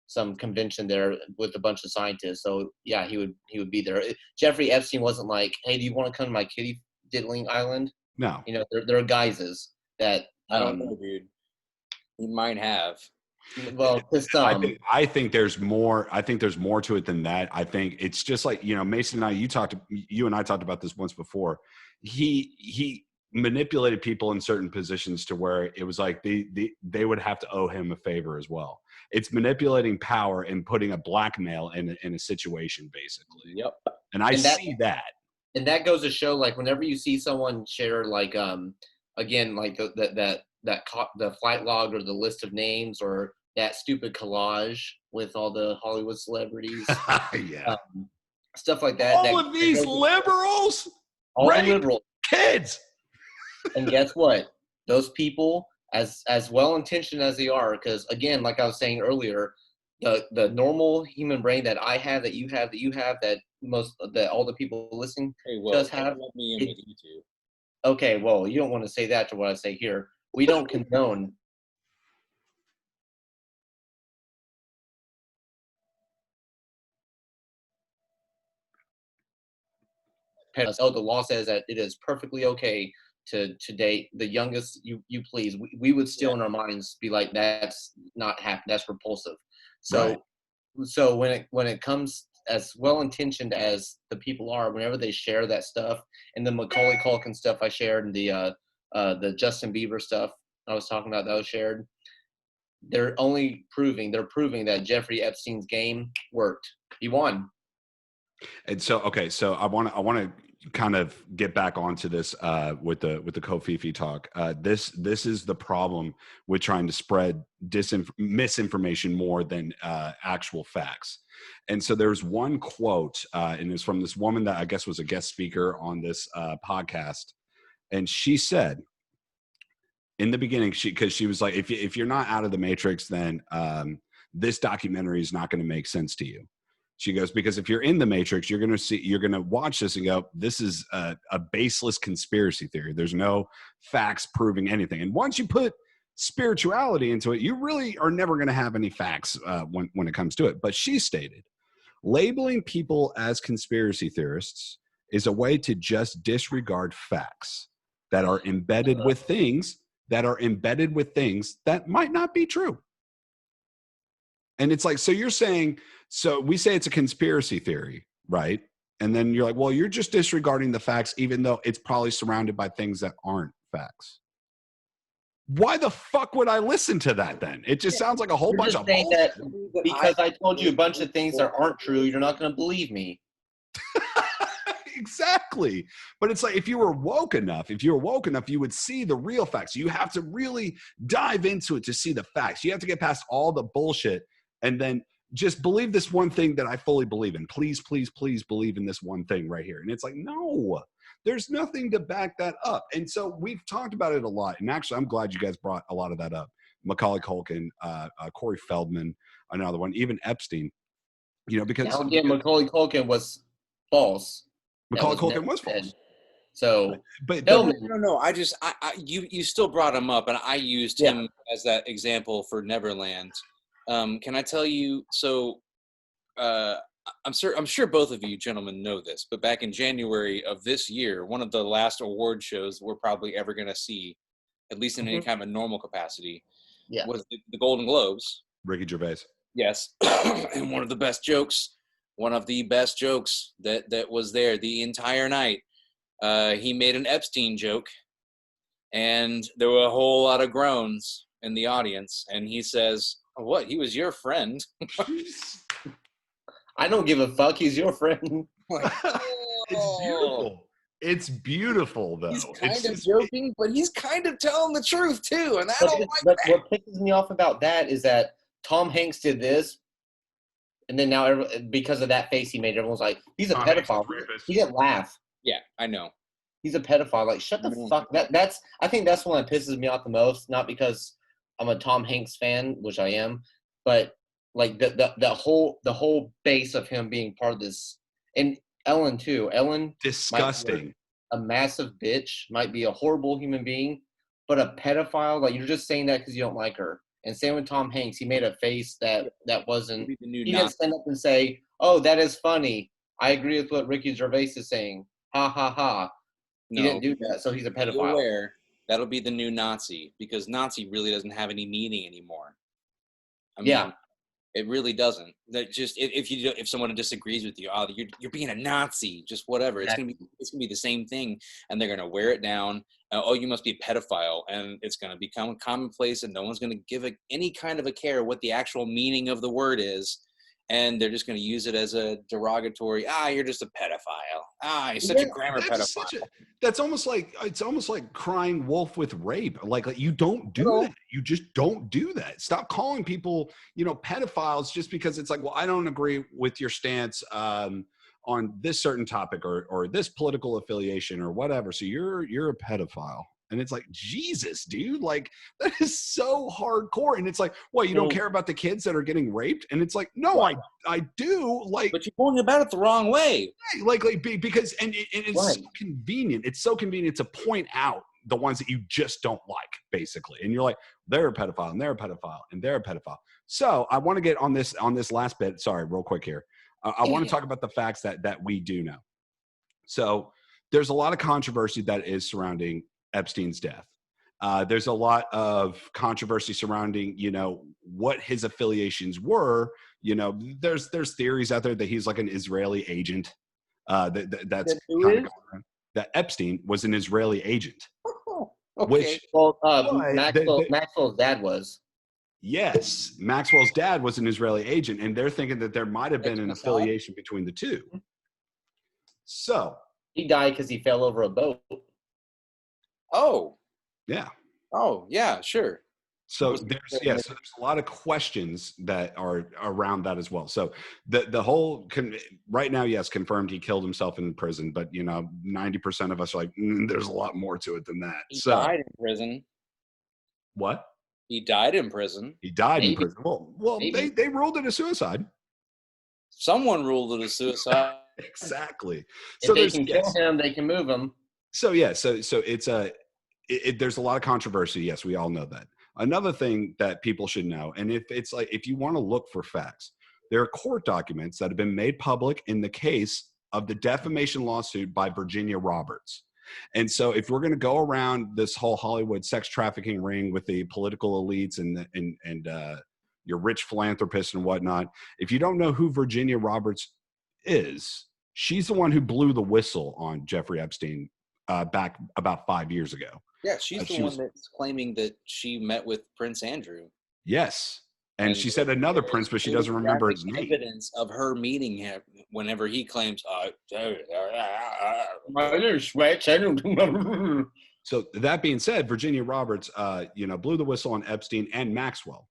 some convention there with a bunch of scientists. So yeah, he would be there. Jeffrey Epstein wasn't like, hey, do you want to come to my kitty diddling island? No. There are guises that I don't know, dude. He might have. Well, to some. I think there's more. I think there's more to it than that. I think it's just like, Mason and I. You and I talked about this once before. He manipulated people in certain positions to where it was like they would have to owe him a favor as well. It's manipulating power and putting a blackmail in a situation, basically. Yep. And I see that. And that goes to show, like, whenever you see someone share, like, again, like the flight log or the list of names or that stupid collage with all the Hollywood celebrities, yeah, stuff like that. All of these liberals, all liberals, kids. And guess what? Those people, as well-intentioned as they are, because again, like I was saying earlier, the normal human brain that I have, that you have, that all the people listening does have. Let me in with you too. Okay, well, you don't want to say that to what I say here. We don't condone. The law says that it is perfectly okay to date the youngest you please. We would still in our minds be like, that's not happening. That's repulsive. So, right. So when it comes, as well intentioned as the people are, whenever they share that stuff, and the Macaulay Culkin stuff I shared, and the Justin Bieber stuff I was talking about that was shared, they're proving that Jeffrey Epstein's game worked. He won. And so, okay, so I want to kind of get back onto this with the Kofifi talk. This is the problem with trying to spread misinformation more than actual facts. And so there's one quote, and it's from this woman that I guess was a guest speaker on this podcast, and she said in the beginning, because she was like, if you're not out of the Matrix, then this documentary is not going to make sense to you. She goes, because if you're in the Matrix, you're going to watch this and go, this is a baseless conspiracy theory. There's no facts proving anything. And once you put spirituality into it, you really are never going to have any facts when it comes to it. But she stated, labeling people as conspiracy theorists is a way to just disregard facts that are embedded with things that might not be true. And it's like, so you're saying, so we say it's a conspiracy theory, right? And then you're like, well, you're just disregarding the facts, even though it's probably surrounded by things that aren't facts. Why the fuck would I listen to that then? It just sounds like a whole bunch of bullshit. Because I told you a bunch of things that aren't true, you're not going to believe me. Exactly. But it's like, if you were woke enough, you would see the real facts. You have to really dive into it to see the facts. You have to get past all the bullshit and then just believe this one thing that I fully believe in. Please, please, please believe in this one thing right here. And it's like, no, there's nothing to back that up. And so we've talked about it a lot. And actually, I'm glad you guys brought a lot of that up. Macaulay Culkin, Corey Feldman, another one, even Epstein, because now again, Macaulay Culkin was false. Macaulay Culkin was false. So, but no. You still brought him up, and I used him as that example for Neverland. Can I tell you? So, I'm sure both of you gentlemen know this, but back in January of this year, one of the last award shows we're probably ever going to see, at least in any kind of a normal capacity, was the Golden Globes. Ricky Gervais. Yes, and one of the best jokes one of the best jokes that was there the entire night. He made an Epstein joke, and there were a whole lot of groans in the audience. And he says, "What? He was your friend?" I don't give a fuck. He's your friend. Like, It's beautiful. It's beautiful, though. He's It's kind of just- joking, but he's kind of telling the truth too, and I But, don't like but that. what pisses me off about that is that Tom Hanks did this, and then now because of that face he made, everyone's like, he's a Tom Hanks is pedophile. a rapist. He didn't laugh. Yeah, I know. He's a pedophile. Like, shut the fuck. I think that's one that pisses me off the most. Not because I'm a Tom Hanks fan, which I am, but like the whole base of him being part of this, and Ellen too. Ellen, disgusting. a massive bitch, might be a horrible human being, but a pedophile. Like, you're just saying that because you don't like her. And same with Tom Hanks. He made a face that wasn't. Be the new He didn't Nazi. stand up and say, "Oh, that is funny. I agree with what Ricky Gervais is saying. Ha ha ha." He No, didn't do that, so he's a be pedophile. aware that'll be the new Nazi, because Nazi really doesn't have any meaning anymore. I mean, Yeah. it really doesn't. That just if someone disagrees with you, oh, you're being a Nazi, just whatever. Exactly. It's gonna be the same thing, and they're gonna wear it down. Oh, you must be a pedophile, and it's gonna become commonplace, and no one's gonna give any kind of a care what the actual meaning of the word is, and they're just gonna use it as a derogatory. You're just a pedophile. You're such a grammar pedophile. That's almost like it's almost like crying wolf with rape. Like you don't do that. You just don't do that. Stop calling people, pedophiles just because it's like, well, I don't agree with your stance on this certain topic or this political affiliation or whatever. So you're a pedophile. And it's like, Jesus, dude, like that is so hardcore. And it's like, what, you don't care about the kids that are getting raped? And it's like, no, I do. Like, but you're going about it the wrong way. Because it's so convenient. It's so convenient to point out the ones that you just don't like, basically. And you're like, they're a pedophile, and they're a pedophile, and they're a pedophile. So I want to get on this last bit. Sorry, real quick here. I want to talk about the facts that we do know. So there's a lot of controversy that is surrounding Epstein's death. There's a lot of controversy surrounding, what his affiliations were. There's theories out there that he's like an Israeli agent. That's kind of that Epstein was an Israeli agent. Oh, okay. Which Maxwell's dad was. Yes, Maxwell's dad was an Israeli agent, and they're thinking that there might have been an affiliation between the two. So he died because he fell over a boat. Oh. Yeah. Oh, yeah, sure. So there's a lot of questions that are around that as well. So the whole right now, yes, confirmed he killed himself in prison, but 90% of us are like, there's a lot more to it than that. He died in prison. What? He died in prison. He died in prison. Well, they ruled it a suicide. Someone ruled it a suicide. Exactly. If they can kill him, they can move him. So yeah, so it's there's a lot of controversy. Yes, we all know that. Another thing that people should know, and if you want to look for facts, there are court documents that have been made public in the case of the defamation lawsuit by Virginia Roberts. And so if we're going to go around this whole Hollywood sex trafficking ring with the political elites and your rich philanthropists and whatnot, if you don't know who Virginia Roberts is, she's the one who blew the whistle on Jeffrey Epstein back about 5 years ago. Yeah, she's the one that's claiming that she met with Prince Andrew. Yes. And she said another prince, but she doesn't remember his name. Evidence of her meeting him whenever he claims, my name is Sweats. So that being said, Virginia Roberts, blew the whistle on Epstein and Maxwell.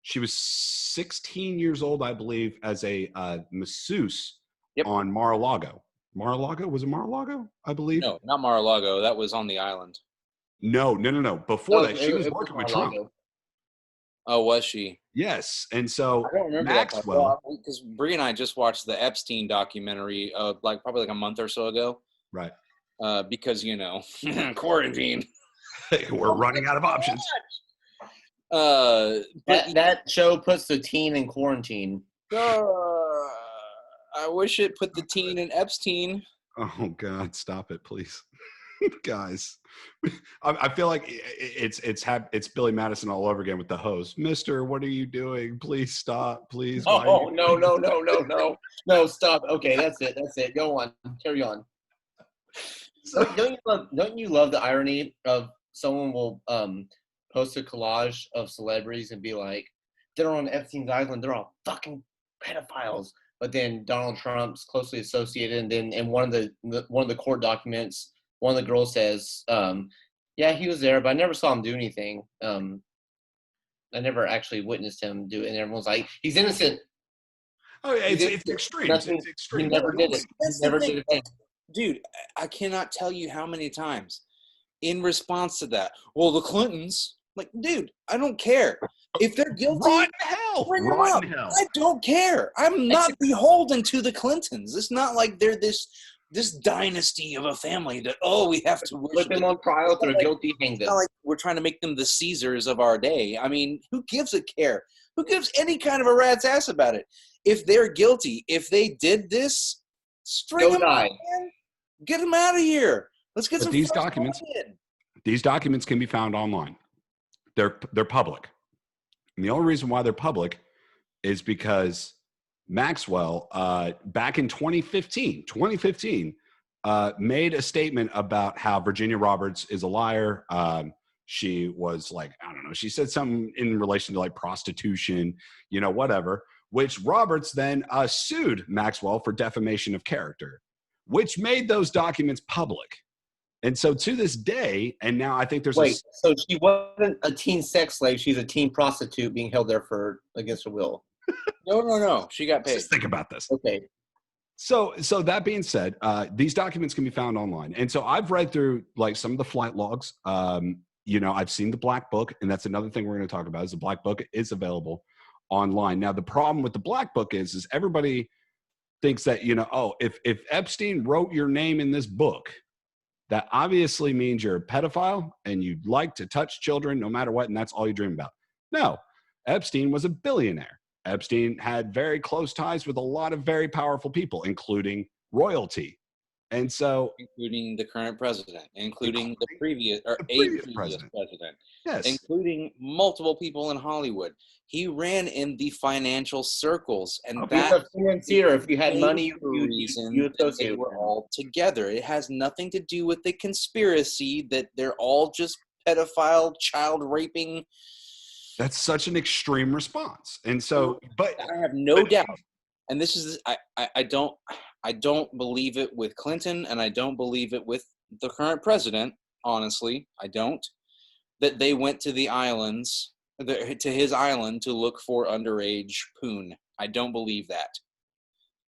She was 16 years old, I believe, as a masseuse on Mar-a-Lago. Mar-a-Lago? Was it Mar-a-Lago, I believe? No, not Mar-a-Lago. That was on the island. No. Before that, she was working with Trump. Oh, was she? Yes. And so I don't remember Maxwell, because Bree and I just watched the Epstein documentary probably a month or so ago. Right. Because quarantine. We're running out of options. That show puts the teen in quarantine. I wish it put the teen in Epstein. Oh God, stop it, please. Guys, I feel like it's Billy Madison all over again with the hose. Mister, what are you doing? Please stop. Please. Why are Oh, you no, no, no, no, no. No, stop. Okay, that's it. That's it. Go on. Carry on. Don't you love the irony of someone will post a collage of celebrities and be like, they're on Epstein's island, they're all fucking pedophiles. But then Donald Trump's closely associated, and then in one of the court documents, one of the girls says, yeah, he was there, but I never saw him do anything. I never actually witnessed him do it, and everyone's like, he's innocent. Oh, yeah, it's extreme. It's extreme. He never did it. He never did a thing. Dude, I cannot tell you how many times in response to that, well, the Clintons, like, dude, I don't care. If they're guilty, Rotten hell. bring them up. I don't care. I'm not beholden to the Clintons. It's not like they're this dynasty of a family that, we have to put them on trial. If they're guilty, hang them. It's not like we're trying to make them the Caesars of our day. I mean, who gives a care? Who gives any kind of a rat's ass about it? If they're guilty, if they did this, string them out, man. Get them out of here. Let's get some these documents. These documents can be found online. They're public. And the only reason why they're public is because Maxwell, back in 2015, made a statement about how Virginia Roberts is a liar. She was like, I don't know, she said something in relation to like prostitution, whatever, which Roberts then sued Maxwell for defamation of character, which made those documents public. And so to this day, and now I think there's so she wasn't a teen sex slave. She's a teen prostitute being held there for against her will. No. She got paid. Just think about this. Okay. So that being said, these documents can be found online. And so I've read through like some of the flight logs. I've seen the Black Book, and that's another thing we're going to talk about is the Black Book is available online. Now, the problem with the Black Book is everybody thinks that, if Epstein wrote your name in this book, that obviously means you're a pedophile and you'd like to touch children no matter what, and that's all you dream about. No, Epstein was a billionaire. Epstein had very close ties with a lot of very powerful people, including royalty. And so, including the current president, including the previous president, yes, including multiple people in Hollywood. He ran in the financial circles, and if you had money, you associate. They were all together. It has nothing to do with the conspiracy that they're all just pedophile, child raping. That's such an extreme response, and so, but I have no doubt. And this is, I don't believe it with Clinton, and I don't believe it with the current president. Honestly, I don't. That they went to the islands, to his island, to look for underage poon. I don't believe that.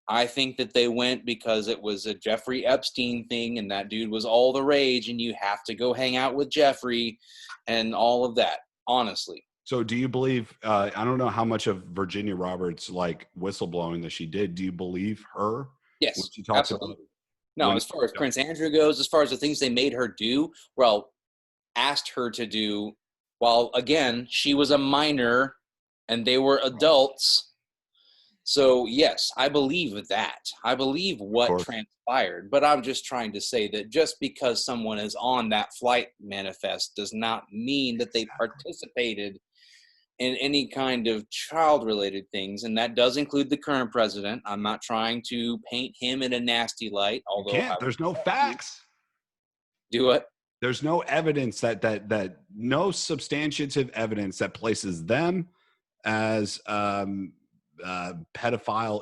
I think that they went because it was a Jeffrey Epstein thing, and that dude was all the rage, and you have to go hang out with Jeffrey, and all of that. Honestly. So do you believe, I don't know how much of Virginia Roberts, like, whistleblowing that she did. Do you believe her? Yes, absolutely. No, as far as Prince Andrew goes, as far as the things they made her do, asked her to do, while, again, she was a minor and they were adults. So, yes, I believe that. I believe what transpired. But I'm just trying to say that just because someone is on that flight manifest does not mean that they participated in any kind of child-related things, and that does include the current president. I'm not trying to paint him in a nasty light, although there's no facts. Do what? There's no evidence that no substantive evidence that places them as pedophile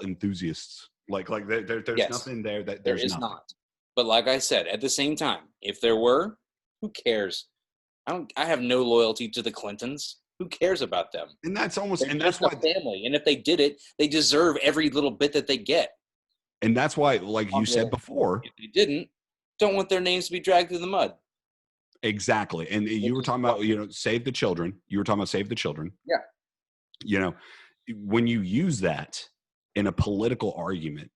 enthusiasts. Like there's nothing there that there is not. But like I said, at the same time, if there were, who cares? I have no loyalty to the Clintons. Who cares about them? And that's almost, and that's why family. And if they did it, they deserve every little bit that they get. And that's why, like you said before, if they didn't, don't want their names to be dragged through the mud. Exactly. And you were talking about, save the children. You were talking about save the children. Yeah. When you use that in a political argument,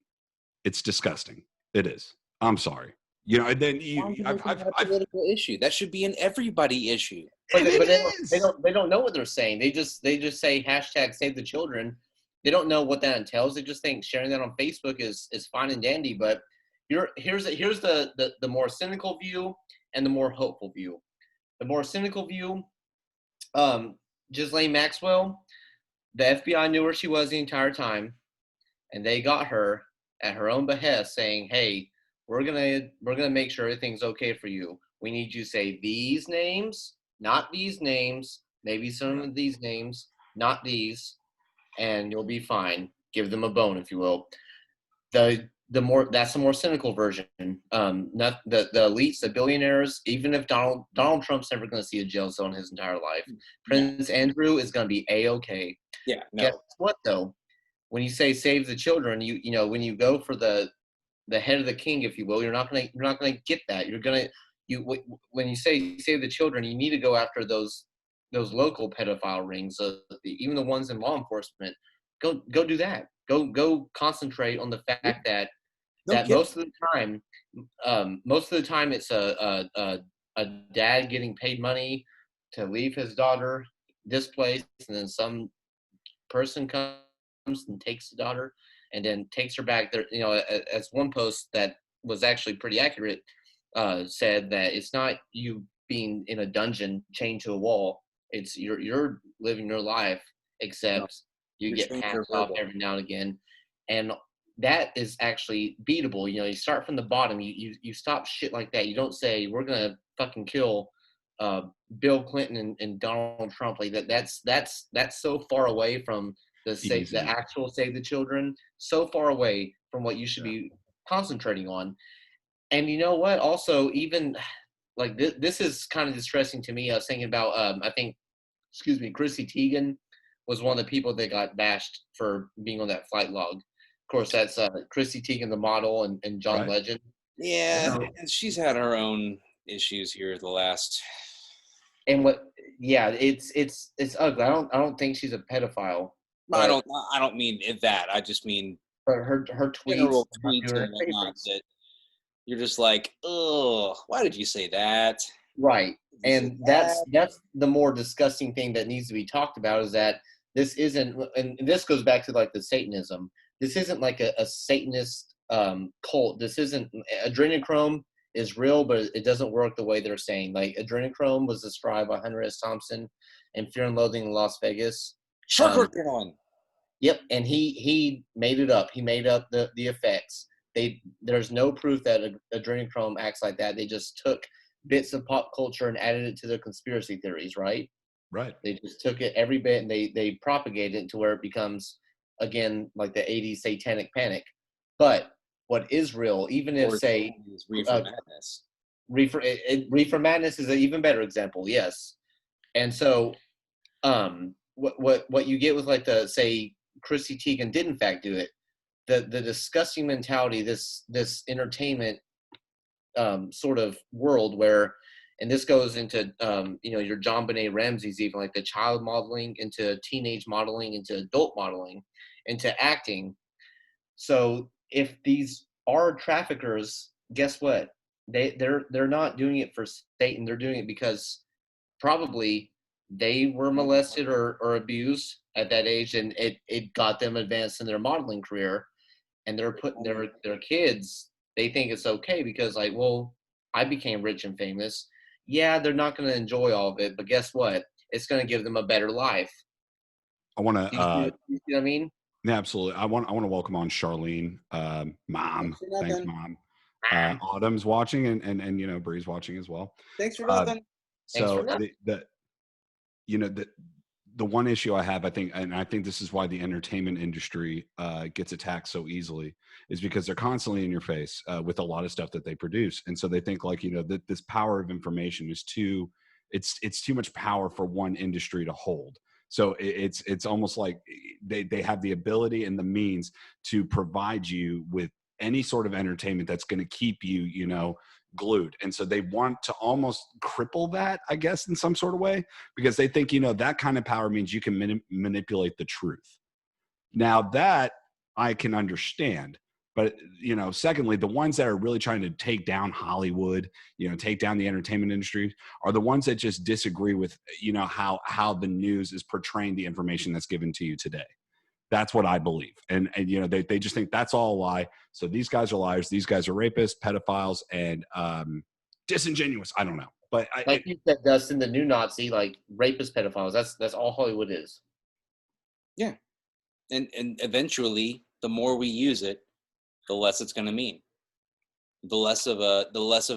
it's disgusting. It is. I'm sorry. And then a political issue that should be an everybody issue. But they don't know what they're saying. They just say hashtag save the children. They don't know what that entails. They just think sharing that on Facebook is fine and dandy. But here's the more cynical view and the more hopeful view. The more cynical view, Ghislaine Maxwell, the FBI knew where she was the entire time, and they got her at her own behest, saying, "Hey, we're gonna make sure everything's okay for you. We need you to say these names, not these names, maybe some of these names, not these, and you'll be fine. Give them a bone, if you will." That's the more cynical version. Not the elites, the billionaires. Even if Donald Trump's never going to see a jail cell in his entire life, Prince Andrew is going to be a-okay. Yeah. No. Guess what though? When you say save the children, you know when you go for the head of the king, if you will, you're not gonna get that. When you say save the children, you need to go after those local pedophile rings, even the ones in law enforcement. Go do that. Go concentrate on the fact that most of the time it's a dad getting paid money to leave his daughter displaced, and then some person comes and takes the daughter and then takes her back there. You know, as one post that was actually pretty accurate said that it's not you being in a dungeon chained to a wall. It's you're living your life, except you get passed off every now and again. And that is actually beatable. You know, you start from the bottom. You stop shit like that. You don't say we're gonna fucking kill Bill Clinton and Donald Trump. Like that's so far away from the actual save the children. So far away from what you should be concentrating on. And you know what? Also, even like this is kind of distressing to me. I was thinking about I think, Chrissy Teigen was one of the people that got bashed for being on that flight log. Of course, that's Chrissy Teigen, the model, and John Legend. Yeah, and she's had her own issues here the last. And it's ugly. I don't think she's a pedophile. I don't mean that. I just mean but her tweets and whatnot that you're just like, oh, why did you say that? Right. And that's the more disgusting thing that needs to be talked about is that this isn't, and this goes back to like the Satanism. This isn't like a Satanist cult. This isn't, adrenochrome is real, but it doesn't work the way they're saying. Like adrenochrome was described by Hunter S. Thompson in Fear and Loathing in Las Vegas. Yep, and he made it up. He made up the effects. There's no proof that adrenochrome acts like that. They just took bits of pop culture and added it to their conspiracy theories, right? Right. They just took it every bit and they propagated it to where it becomes, again, like the 80s satanic panic. But what is real, even if, say, Reefer Madness. Reefer Madness is an even better example, yes. And so what you get with, like, say, Chrissy Teigen did in fact do it, the disgusting mentality, this entertainment sort of world where, and this goes into your John Benet Ramsey's, even like the child modeling into teenage modeling into adult modeling into acting. So if these are traffickers, guess what? They're not doing it for Satan. They're doing it because probably they were molested or abused at that age, and it got them advanced in their modeling career, and they're putting their kids, they think it's okay because, like, well, I became rich and famous. Yeah, they're not going to enjoy all of it, but guess what? It's going to give them a better life. I want to. You see what I mean? Yeah, absolutely. I want to welcome on Charlene, Mom. Thanks, Mom. Autumn's watching, and Bree's watching as well. Thanks for nothing. So the one issue I have, I think this is why the entertainment industry gets attacked so easily, is because they're constantly in your face with a lot of stuff that they produce, and so they think like that this power of information is it's too much power for one industry to hold. So it's almost like they have the ability and the means to provide you with any sort of entertainment that's going to keep you, glued. And so they want to almost cripple that, I guess, in some sort of way, because they think, that kind of power means you can manipulate the truth. Now that I can understand. But, secondly, the ones that are really trying to take down Hollywood, take down the entertainment industry are the ones that just disagree with, how the news is portraying the information that's given to you today. That's what I believe. And they just think that's all a lie. So these guys are liars. These guys are rapists, pedophiles, and disingenuous. I don't know. But like you said, Dustin, the new Nazi, like rapist, pedophiles. That's all Hollywood is. Yeah, and eventually, the more we use it, the less it's going to mean. The less of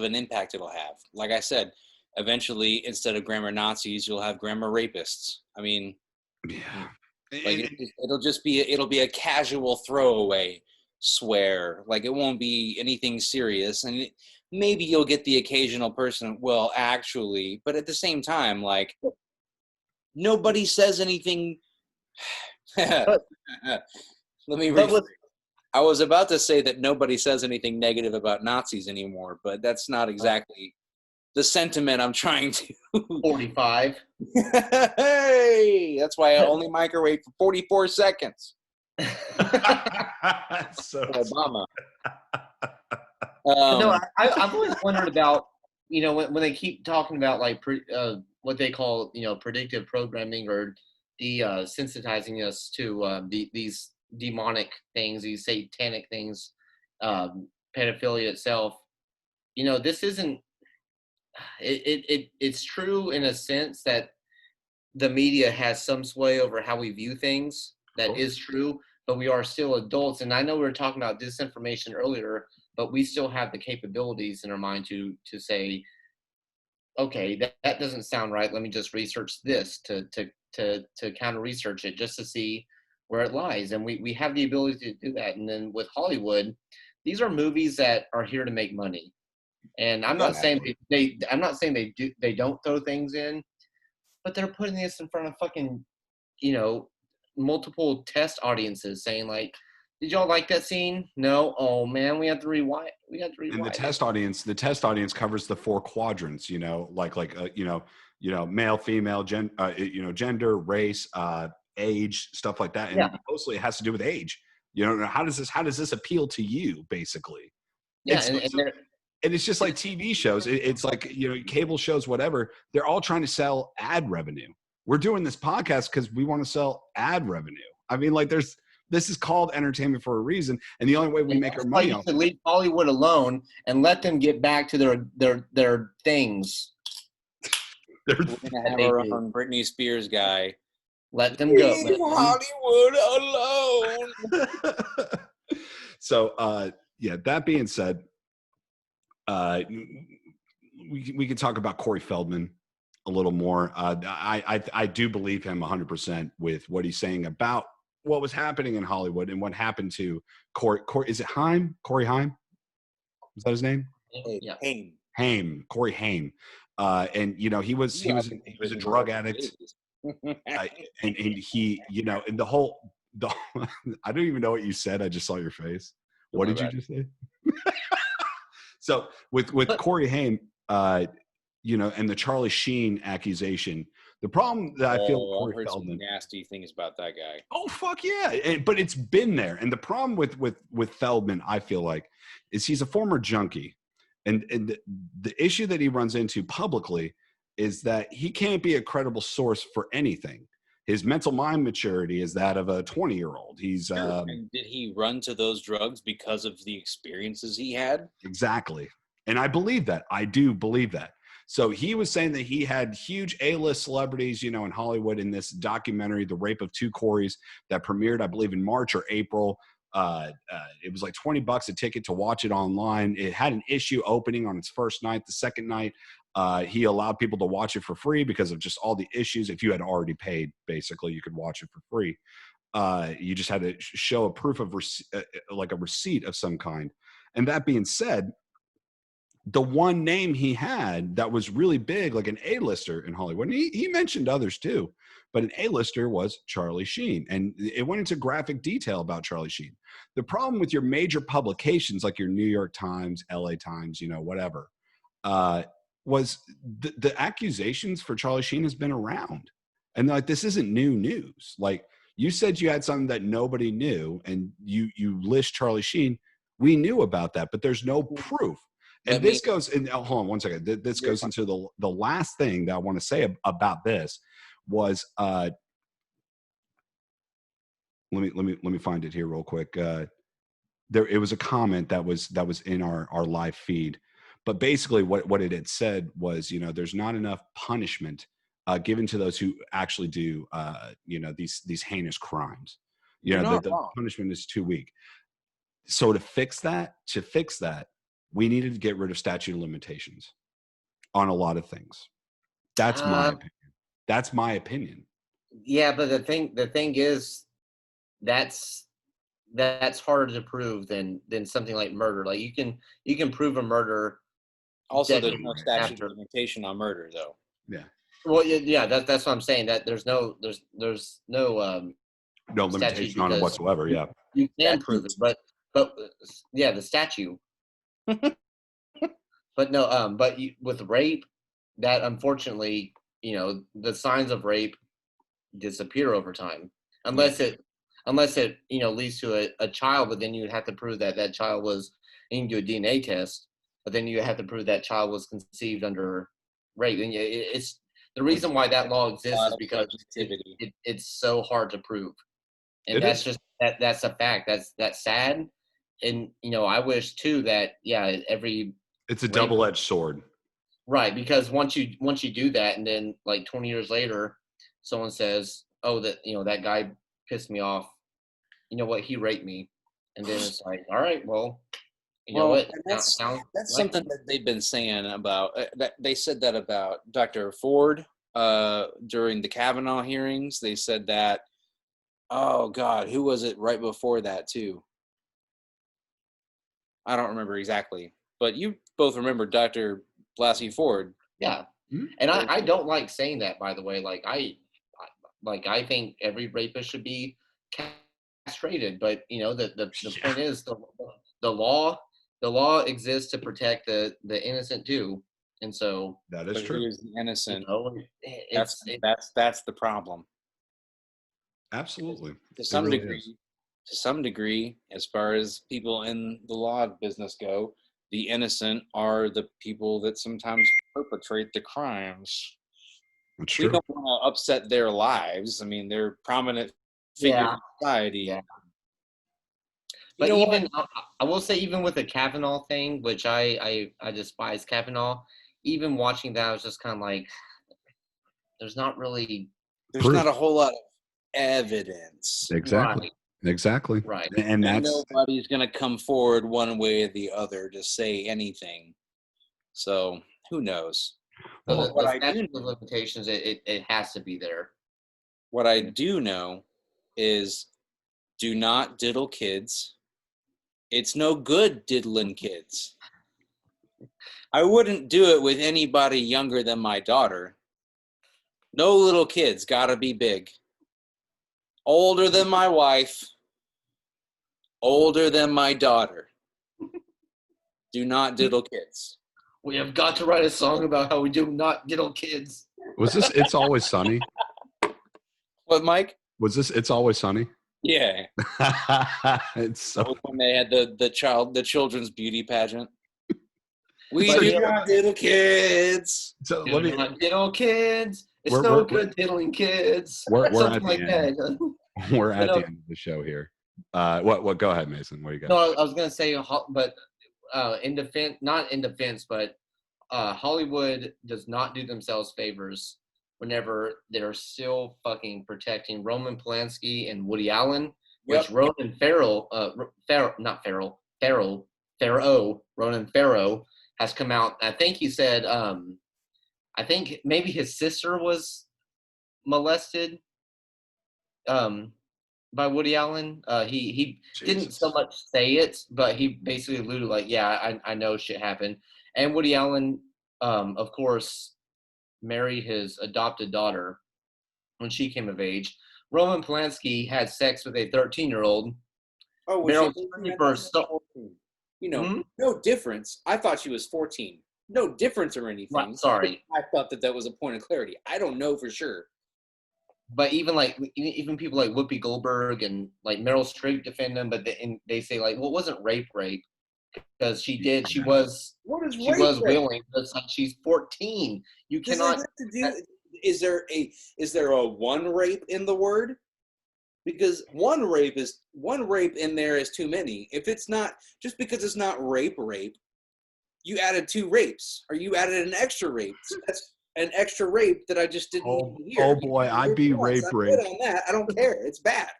an impact it'll have. Like I said, eventually, instead of grammar Nazis, you'll have grammar rapists. I mean, yeah. like it'll be a casual throwaway swear. Like it won't be anything serious, and maybe you'll get the occasional person. Well, actually, but at the same time, like nobody says anything. Let me rephrase. I was about to say that nobody says anything negative about Nazis anymore, but that's not exactly the sentiment I'm trying to. 45. Hey, that's why I only microwave for 44 seconds. So Obama. No, I've always wondered about, when they keep talking about like what they call, predictive programming or desensitizing us to these demonic things, these satanic things, pedophilia itself. This isn't. It's true in a sense that the media has some sway over how we view things. That is true, but we are still adults. And I know we were talking about disinformation earlier, but we still have the capabilities in our mind to say, okay, that doesn't sound right. Let me just research this to kind of research it just to see where it lies. And we have the ability to do that. And then with Hollywood, these are movies that are here to make money. And I'm not saying I'm not saying they don't throw things in, but they're putting this in front of fucking, multiple test audiences saying like, did y'all like that scene? No. Oh man, we have to rewind. And the test audience covers the 4 quadrants, male, female, gender, race, age, stuff like that. And mostly it has to do with age. How does this appeal to you, basically? Yeah, and it's just like TV shows. It's like, cable shows, whatever. They're all trying to sell ad revenue. We're doing this podcast because we want to sell ad revenue. I mean, like this is called entertainment for a reason. And the only way we make our money off to leave Hollywood alone and let them get back to their things. We're going to have our own Britney Spears guy. Let them go. Leave Hollywood alone. So, that being said, we can talk about Corey Feldman a little more. I do believe him 100% with what he's saying about what was happening in Hollywood and what happened to Corey. Is it Haim? Corey Haim? Is that his name? Yeah. Haim. Corey Haim. And he was a drug addict. And he, and the whole, I don't even know what you said. I just saw your face. What did you just say? So with Corey Haim, and the Charlie Sheen accusation, the problem that I feel Corey Feldman, some nasty things about that guy. Oh fuck yeah! But it's been there, and the problem with Feldman, I feel like, is he's a former junkie, and the issue that he runs into publicly is that he can't be a credible source for anything. His mental mind maturity is that of a 20-year-old. He's and did he run to those drugs because of the experiences he had? Exactly. And I believe that. I do believe that. So he was saying that he had huge A-list celebrities, in Hollywood in this documentary, The Rape of Two Coreys, that premiered, I believe, in March or April. It was like $20 a ticket to watch it online. It had an issue opening on its first night. The second night, he allowed people to watch it for free because of just all the issues. If you had already paid, basically, you could watch it for free. You just had to show a proof of like a receipt of some kind. And that being said, the one name he had that was really big, like an A-lister in Hollywood, and he mentioned others too, but an A-lister was Charlie Sheen. And it went into graphic detail about Charlie Sheen. The problem with your major publications like your New York Times, LA Times, whatever, was the accusations for Charlie Sheen has been around. And like, this isn't new news. Like, you said you had something that nobody knew, and you list Charlie Sheen. We knew about that, but there's no proof. And this goes, and hold on one second. This goes into the last thing that I want to say about this was let me find it here real quick. It was a comment that was in our live feed, but basically what it had said was, there's not enough punishment given to those who actually do these heinous crimes. You're not The wrong. punishment is too weak. So to fix that, we needed to get rid of statute of limitations on a lot of things. That's my opinion. That's my opinion. Yeah, but the thing is, that's harder to prove than something like murder. Like you can prove a murder. Also, there's decades no statute after. of limitation on murder, though. Yeah. Well, yeah, that's what I'm saying. That there's no No statute limitation on it because whatsoever. Yeah. you can prove it, but yeah, the statute. But no, with rape, that unfortunately, the signs of rape disappear over time, unless it leads to a child. But then you'd have to prove that child was. You can do a DNA test, but then you have to prove that child was conceived under rape. And it's the reason why that law exists is because it's so hard to prove, and that's just that's a fact. That's sad, and I wish too that it's a double-edged sword. Right, because once you do that, and then like 20 years later, someone says, "Oh, that guy pissed me off. You know what? He raped me," and then it's like, "All right, well, you know what? That's something that they've been saying about. That they said that about Dr. Ford during the Kavanaugh hearings. They said that. Oh God, who was it right before that too? I don't remember exactly, but you both remember Dr. Blasey Ford. Yeah, and I don't like saying that, by the way. Like I think every rapist should be castrated, but the point is the law exists to protect the innocent too, and so that is true. Here's the innocent. That's the problem. Absolutely, to some degree, as far as people in the law business go, the innocent are the people that sometimes perpetrate the crimes. That's true. We don't want to upset their lives. I mean, they're prominent figures in society. Yeah. But I will say, even with the Kavanaugh thing, which I despise Kavanaugh, even watching that, I was just kind of like, there's not a whole lot of evidence. Exactly. Right. Exactly. Right. And that's nobody's going to come forward one way or the other to say anything. So who knows? So the statute of limitations, it has to be there. What I do know is, do not diddle kids. It's no good diddling kids. I wouldn't do it with anybody younger than my daughter. No little kids, gotta be big. Older than my wife. Older than my daughter. Do not diddle kids. We have got to write a song about how we do not diddle kids. Was this It's Always Sunny? What, Mike? Was this It's Always Sunny? Yeah. It's so when they had the children's beauty pageant. We do not diddle kids. So do not diddle kids. It's no good diddling kids. Something like that. We're at the end of the show here. What? Go ahead, Mason. What do you got? No, I was gonna say, but not in defense, but Hollywood does not do themselves favors whenever they're still fucking protecting Roman Polanski and Woody Allen, which Ronan Farrow, Ronan Farrow has come out. I think he said, I think maybe his sister was molested by Woody Allen. He didn't so much say it, but he basically alluded like, yeah, I know shit happened. And Woody Allen, of course, married his adopted daughter when she came of age. Roman Polanski had sex with a 13-year-old. Oh, Meryl no difference. I thought she was 14. No difference or anything. Right, sorry. I thought that was a point of clarity. I don't know for sure. But even people like Whoopi Goldberg and like Meryl Streep defend them, but they say like, well, it wasn't rape, because she was willing. It's like she's 14. You cannot. Is there a one rape in the word? because one rape in there is too many. If it's not, just because it's not rape, you added 2 rapes, or you added an extra rape. So that's an extra rape that I just didn't need to hear. Oh boy, I'd be rape I'm raped. good on that. I don't care. It's bad.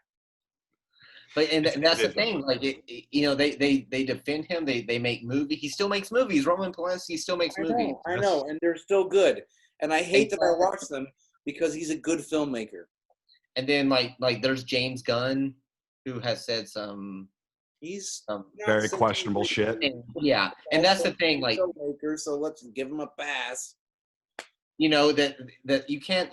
But and that's the is thing. Like they defend him. They make movies. He still makes movies. Roman Polanski still makes movies. I know, and they're still good. And I hate that I watch them because he's a good filmmaker. And then like there's James Gunn, who has said some very questionable shit. Yeah, and that's the thing. Like filmmaker, so let's give him a pass. You know that you can't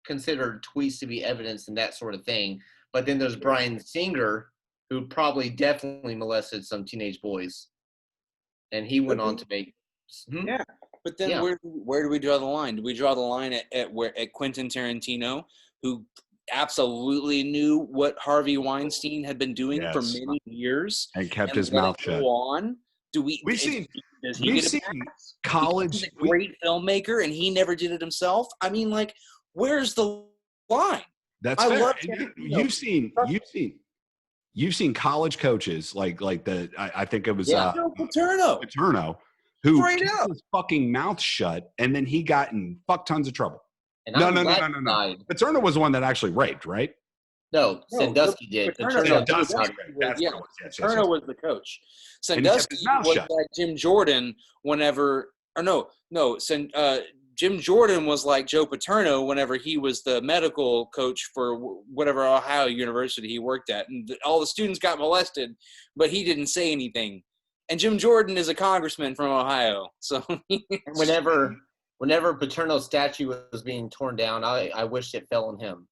consider tweets to be evidence and that sort of thing. But then there's Bryan Singer, who probably definitely molested some teenage boys, and he went on to make. Yeah, but then where do we draw the line? Do we draw the line at Quentin Tarantino, who absolutely knew what Harvey Weinstein had been doing for many years and kept his mouth shut? We've seen college. He's a great filmmaker, and he never did it himself. I mean, like, where's the line? That's fair. You've seen college coaches like I think it was Paterno, who kept his fucking mouth shut, and then he got in fuck tons of trouble. And no. Paterno was the one that actually raped, right? No, Sandusky did. Paterno was the coach. Sandusky was like Jim Jordan Jim Jordan was like Joe Paterno whenever he was the medical coach for whatever Ohio University he worked at. And all the students got molested, but he didn't say anything. And Jim Jordan is a congressman from Ohio. So whenever Paterno's statue was being torn down, I wished it fell on him.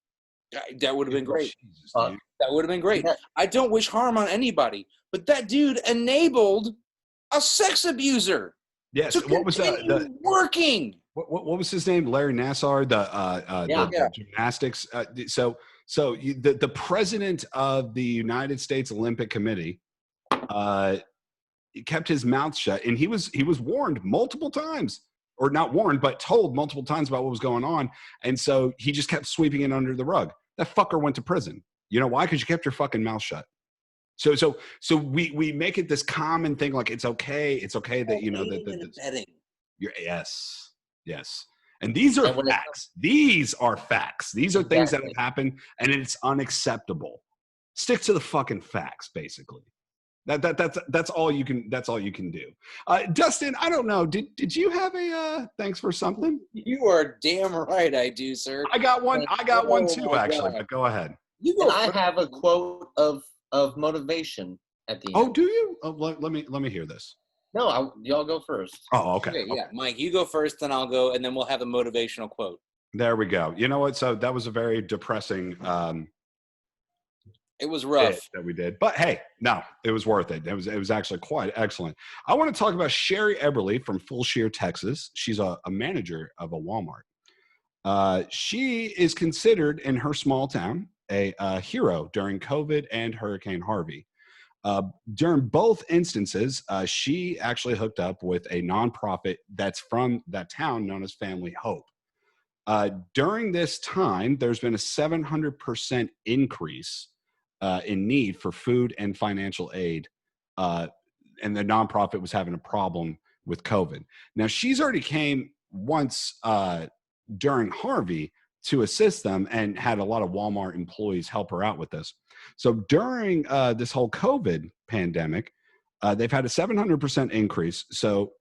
That would have been great. That would have been great. I don't wish harm on anybody, but that dude enabled a sex abuser. Yes. What was that? Working. What was his name? Larry Nassar, the gymnastics. So the president of the United States Olympic Committee kept his mouth shut, and he was warned multiple times, or not warned, but told multiple times about what was going on, and so he just kept sweeping it under the rug. That fucker went to prison. You know why? Because you kept your fucking mouth shut. So we make it this common thing, like it's okay that that yes, and these are facts. These are facts. These are things that have happened, and it's unacceptable. Stick to the fucking facts, basically. That's all you can. That's all you can do. Dustin, I don't know. Did you have a thanks for something? You are damn right, I do, sir. I got one. I got one too, actually. But go ahead. I have a quote of motivation at the end. Oh, do you? Oh, let me hear this. No, y'all go first. Oh, okay. Yeah, Mike, you go first, then I'll go, and then we'll have a motivational quote. There we go. You know what? So that was a very depressing. It was rough that we did, but hey, no, it was worth it. It was actually quite excellent. I want to talk about Sherry Eberly from Fulshear, Texas. She's a manager of a Walmart. She is considered in her small town a hero during COVID and Hurricane Harvey. During both instances, she actually hooked up with a nonprofit that's from that town known as Family Hope. During this time, there's been a 700% increase in need for food and financial aid, and the nonprofit was having a problem with COVID. Now, she's already came once during Harvey to assist them and had a lot of Walmart employees help her out with this. So during this whole COVID pandemic, they've had a 700% increase. So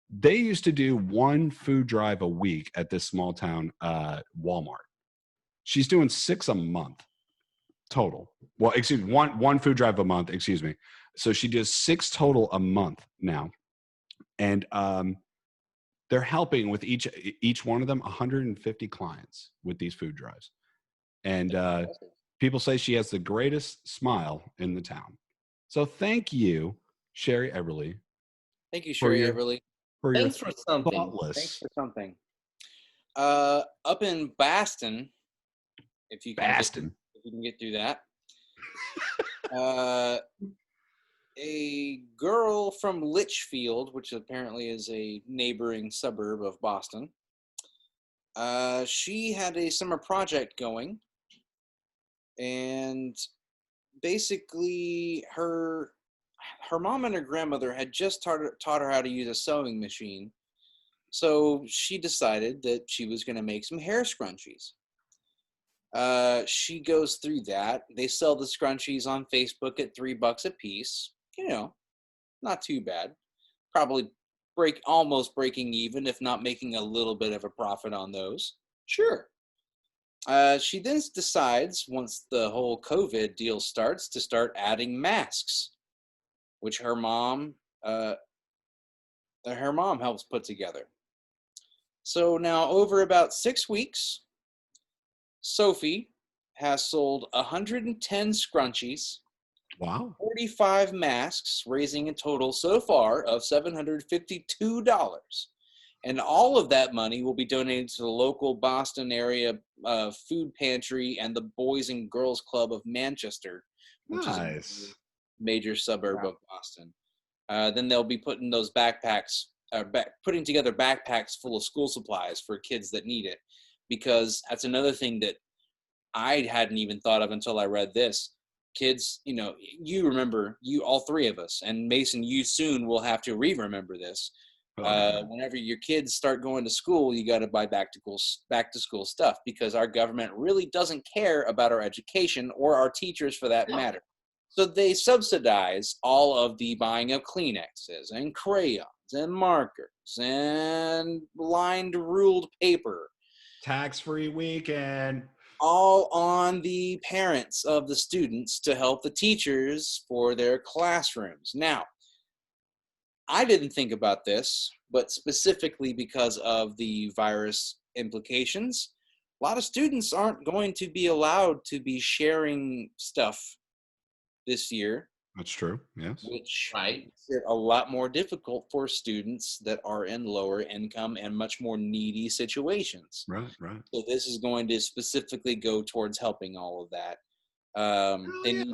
they used to do one food drive a week at this small town Walmart. She's doing 6 a month total. Well, excuse me, one food drive a month, excuse me. So she does 6 total a month now. And they're helping with each one of them 150 clients with these food drives. And people say she has the greatest smile in the town. So thank you, Sherry Eberly. Thank you, Sherry Eberly. Thanks for something. Thanks for something. Up in Baston, if you can get through that. A girl from Litchfield, which apparently is a neighboring suburb of Boston, she had a summer project going, and basically her mom and her grandmother had just taught her how to use a sewing machine. So she decided that she was going to make some hair scrunchies. She goes through that. They sell the scrunchies on Facebook at $3 a piece. You know, not too bad. Probably almost breaking even, if not making a little bit of a profit on those. Sure. She then decides, once the whole COVID deal starts, to start adding masks, which her mom helps put together. So now, over about 6 weeks, Sophie has sold 110 scrunchies, Wow. 45 masks, raising a total so far of $752. And all of that money will be donated to the local Boston area food pantry and the Boys and Girls Club of Manchester, which is a major suburb of Boston. Then they'll be putting those backpacks, putting together backpacks full of school supplies for kids that need it, because that's another thing that I hadn't even thought of until I read this. Kids, you know, you remember, all three of us, and Mason, you soon will have to remember this. Whenever your kids start going to school, you got to buy back to school stuff, because our government really doesn't care about our education or our teachers for that matter. So they subsidize all of the buying of Kleenexes and crayons and markers and lined ruled paper. Tax-free weekend. All on the parents of the students to help the teachers for their classrooms. Now, I didn't think about this, but specifically because of the virus implications, a lot of students aren't going to be allowed to be sharing stuff this year. That's true, yes. Which makes it a lot more difficult for students that are in lower income and much more needy situations. Right. So this is going to specifically go towards helping all of that.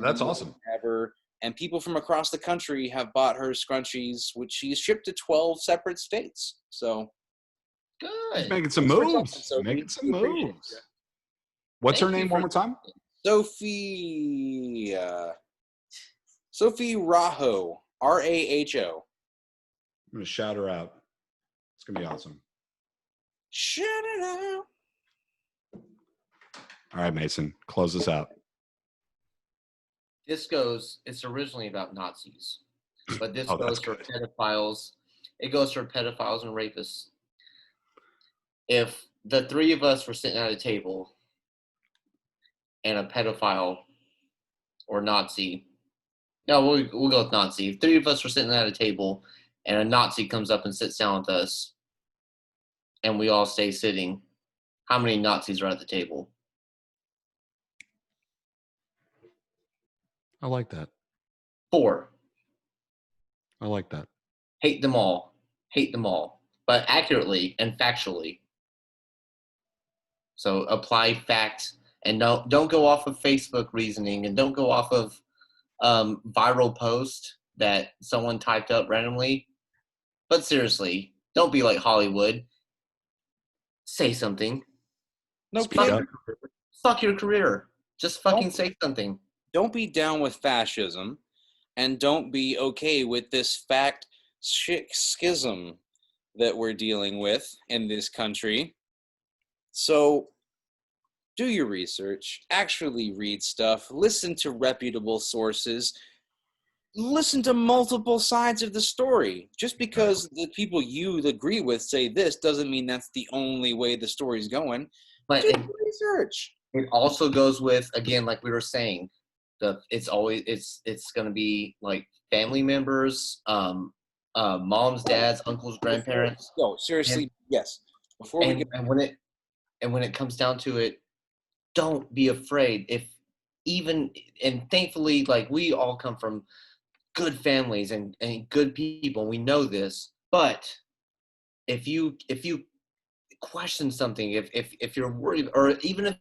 That's awesome. Ever. And people from across the country have bought her scrunchies, which she's shipped to 12 separate states. So good. She's making some moves. Making some moves. What's her name one more time? Sophie Raho, Raho. I'm going to shout her out. It's going to be awesome. Shout it out. All right, Mason, close this out. It's originally about Nazis, but this goes for pedophiles. It goes for pedophiles and rapists. If the three of us were sitting at a table and a pedophile or Nazi, no, we'll go with Nazi. If three of us were sitting at a table and a Nazi comes up and sits down with us and we all stay sitting, how many Nazis are at the table? I like that. 4. I like that. Hate them all, but accurately and factually. So apply fact, and don't go off of Facebook reasoning, and don't go off of viral post that someone typed up randomly. But seriously, don't be like Hollywood. Say something. Fuck your career. Just fucking say something. Don't be down with fascism, and don't be okay with this fact schism that we're dealing with in this country. So do your research, actually read stuff, listen to reputable sources, listen to multiple sides of the story. Just because the people you agree with say this doesn't mean that's the only way the story's going. But do your research. It also goes with, again, like we were saying, it's going to be like family members, moms, dads, uncles, grandparents. No, seriously, yes. And when it comes down to it, don't be afraid. And thankfully, like, we all come from good families and good people. We know this, but if you question something, if you're worried, or even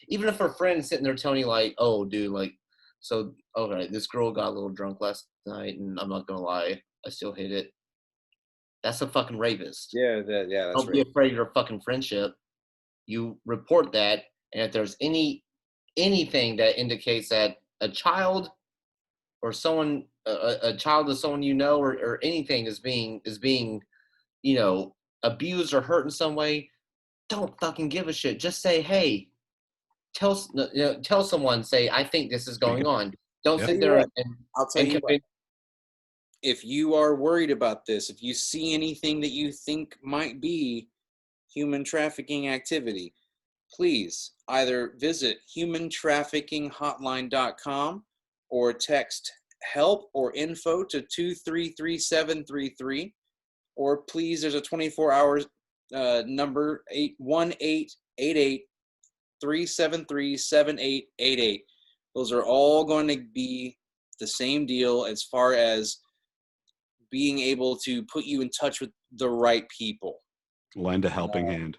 if a friend is sitting there telling you, like, oh, dude, like, so, okay, this girl got a little drunk last night, and I'm not gonna lie, I still hate it. That's a fucking rapist. Yeah, that's Don't be afraid of your fucking friendship. You report that, and if there's any anything that indicates that a child or someone, a child of someone you know, or anything is being, abused or hurt in some way, don't fucking give a shit. Just say, hey, tell someone, say, I think this is going on. Don't sit there I'll tell you what. If you are worried about this, if you see anything that you think might be human trafficking activity, please either visit humantraffickinghotline.com or text help or info to 233733, or please, there's a 24-hour number, 1-888-373-7888. Those are all going to be the same deal as far as being able to put you in touch with the right people. Lend a helping hand.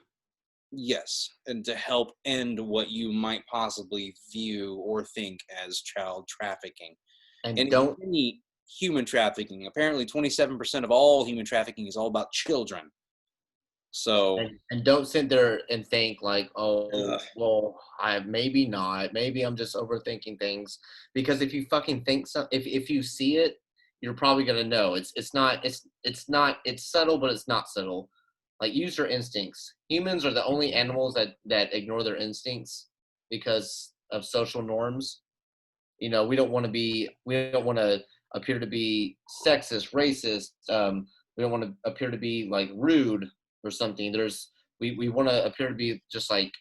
Yes, and to help end what you might possibly view or think as child trafficking. And don't any human trafficking. Apparently 27% of all human trafficking is all about children. So and don't sit there and think like, oh, well, maybe not. Maybe I'm just overthinking things. Because if you fucking think so, if you see it, you're probably gonna know. It's subtle, but it's not subtle. Like, use your instincts. Humans are the only animals that ignore their instincts because of social norms. We don't want to appear to be sexist, racist. We don't want to appear to be like rude or something. We want to appear to be just like,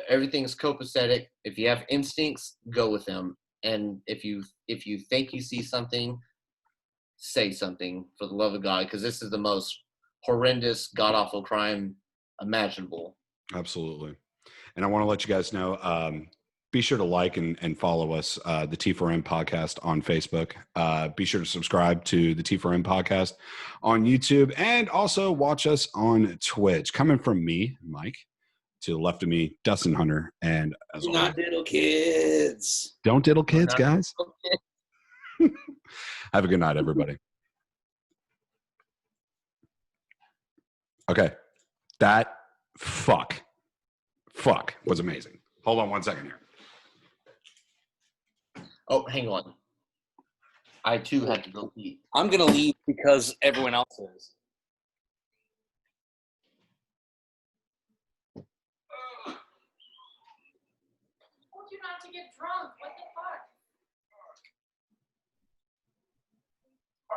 everything's copacetic. If you have instincts, go with them. And if you think you see something, say something, for the love of God, because this is the most horrendous, god-awful crime imaginable. Absolutely. And I want to let you guys know, be sure to like and follow us, the T4N podcast on Facebook. Be sure to subscribe to the T4N podcast on YouTube, and also watch us on Twitch. Coming from me, Mike, to the left of me, Dustin Hunter, and as always, not diddle kids. Don't diddle kids, guys. Have a good night, everybody. Okay. That fuck was amazing. Hold on 1 second here. Oh, hang on. I too have to go eat. I'm going to leave because everyone else is. I told you not to get drunk. What the fuck? My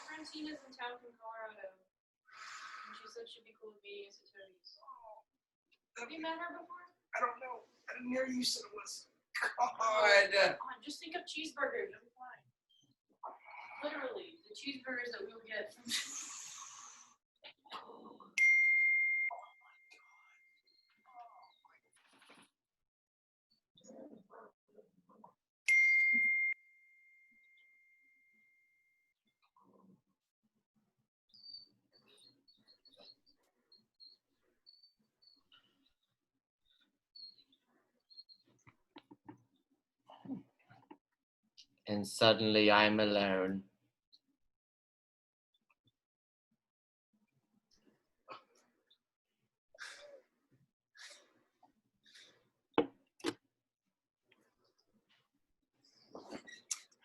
friend Tina's in town from Colorado. And she said she'd be cool with meeting us at Tony's. Have you met her before? I don't know. I didn't hear you said it was. God. Just think of cheeseburgers. It'll be fine. Literally, the cheeseburgers that we would get from. And suddenly I'm alone.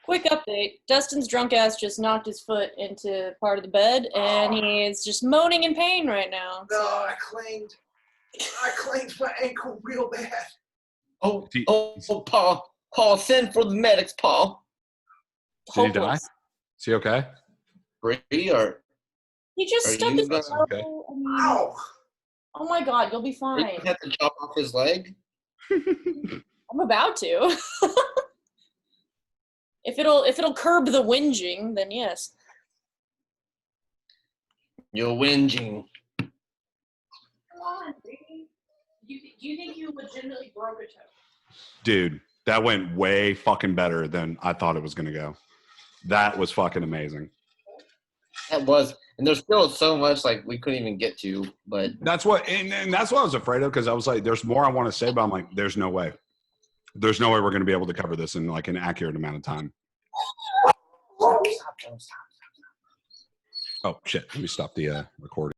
Quick update. Dustin's drunk ass just knocked his foot into part of the bed, and he's just moaning in pain right now. No, I claimed my ankle real bad. Oh, Paul, send for the medics, Paul. Did he die? Is he okay? Brady, or he just stubbed his toe. Okay. I mean, Ow! Oh my God, you'll be fine. you have to chop off his leg? I'm about to. If it'll curb the whinging, then yes. You're whinging. Come on, baby. Do you think you legitimately broke a toe? Dude, that went way fucking better than I thought it was going to go. That was fucking amazing. That was, and there's still so much like we couldn't even get to, but that's what, and that's what I was afraid of, because I was like, there's more I want to say, but I'm like, there's no way we're going to be able to cover this in like an accurate amount of time. Oh shit! Let me stop the recording.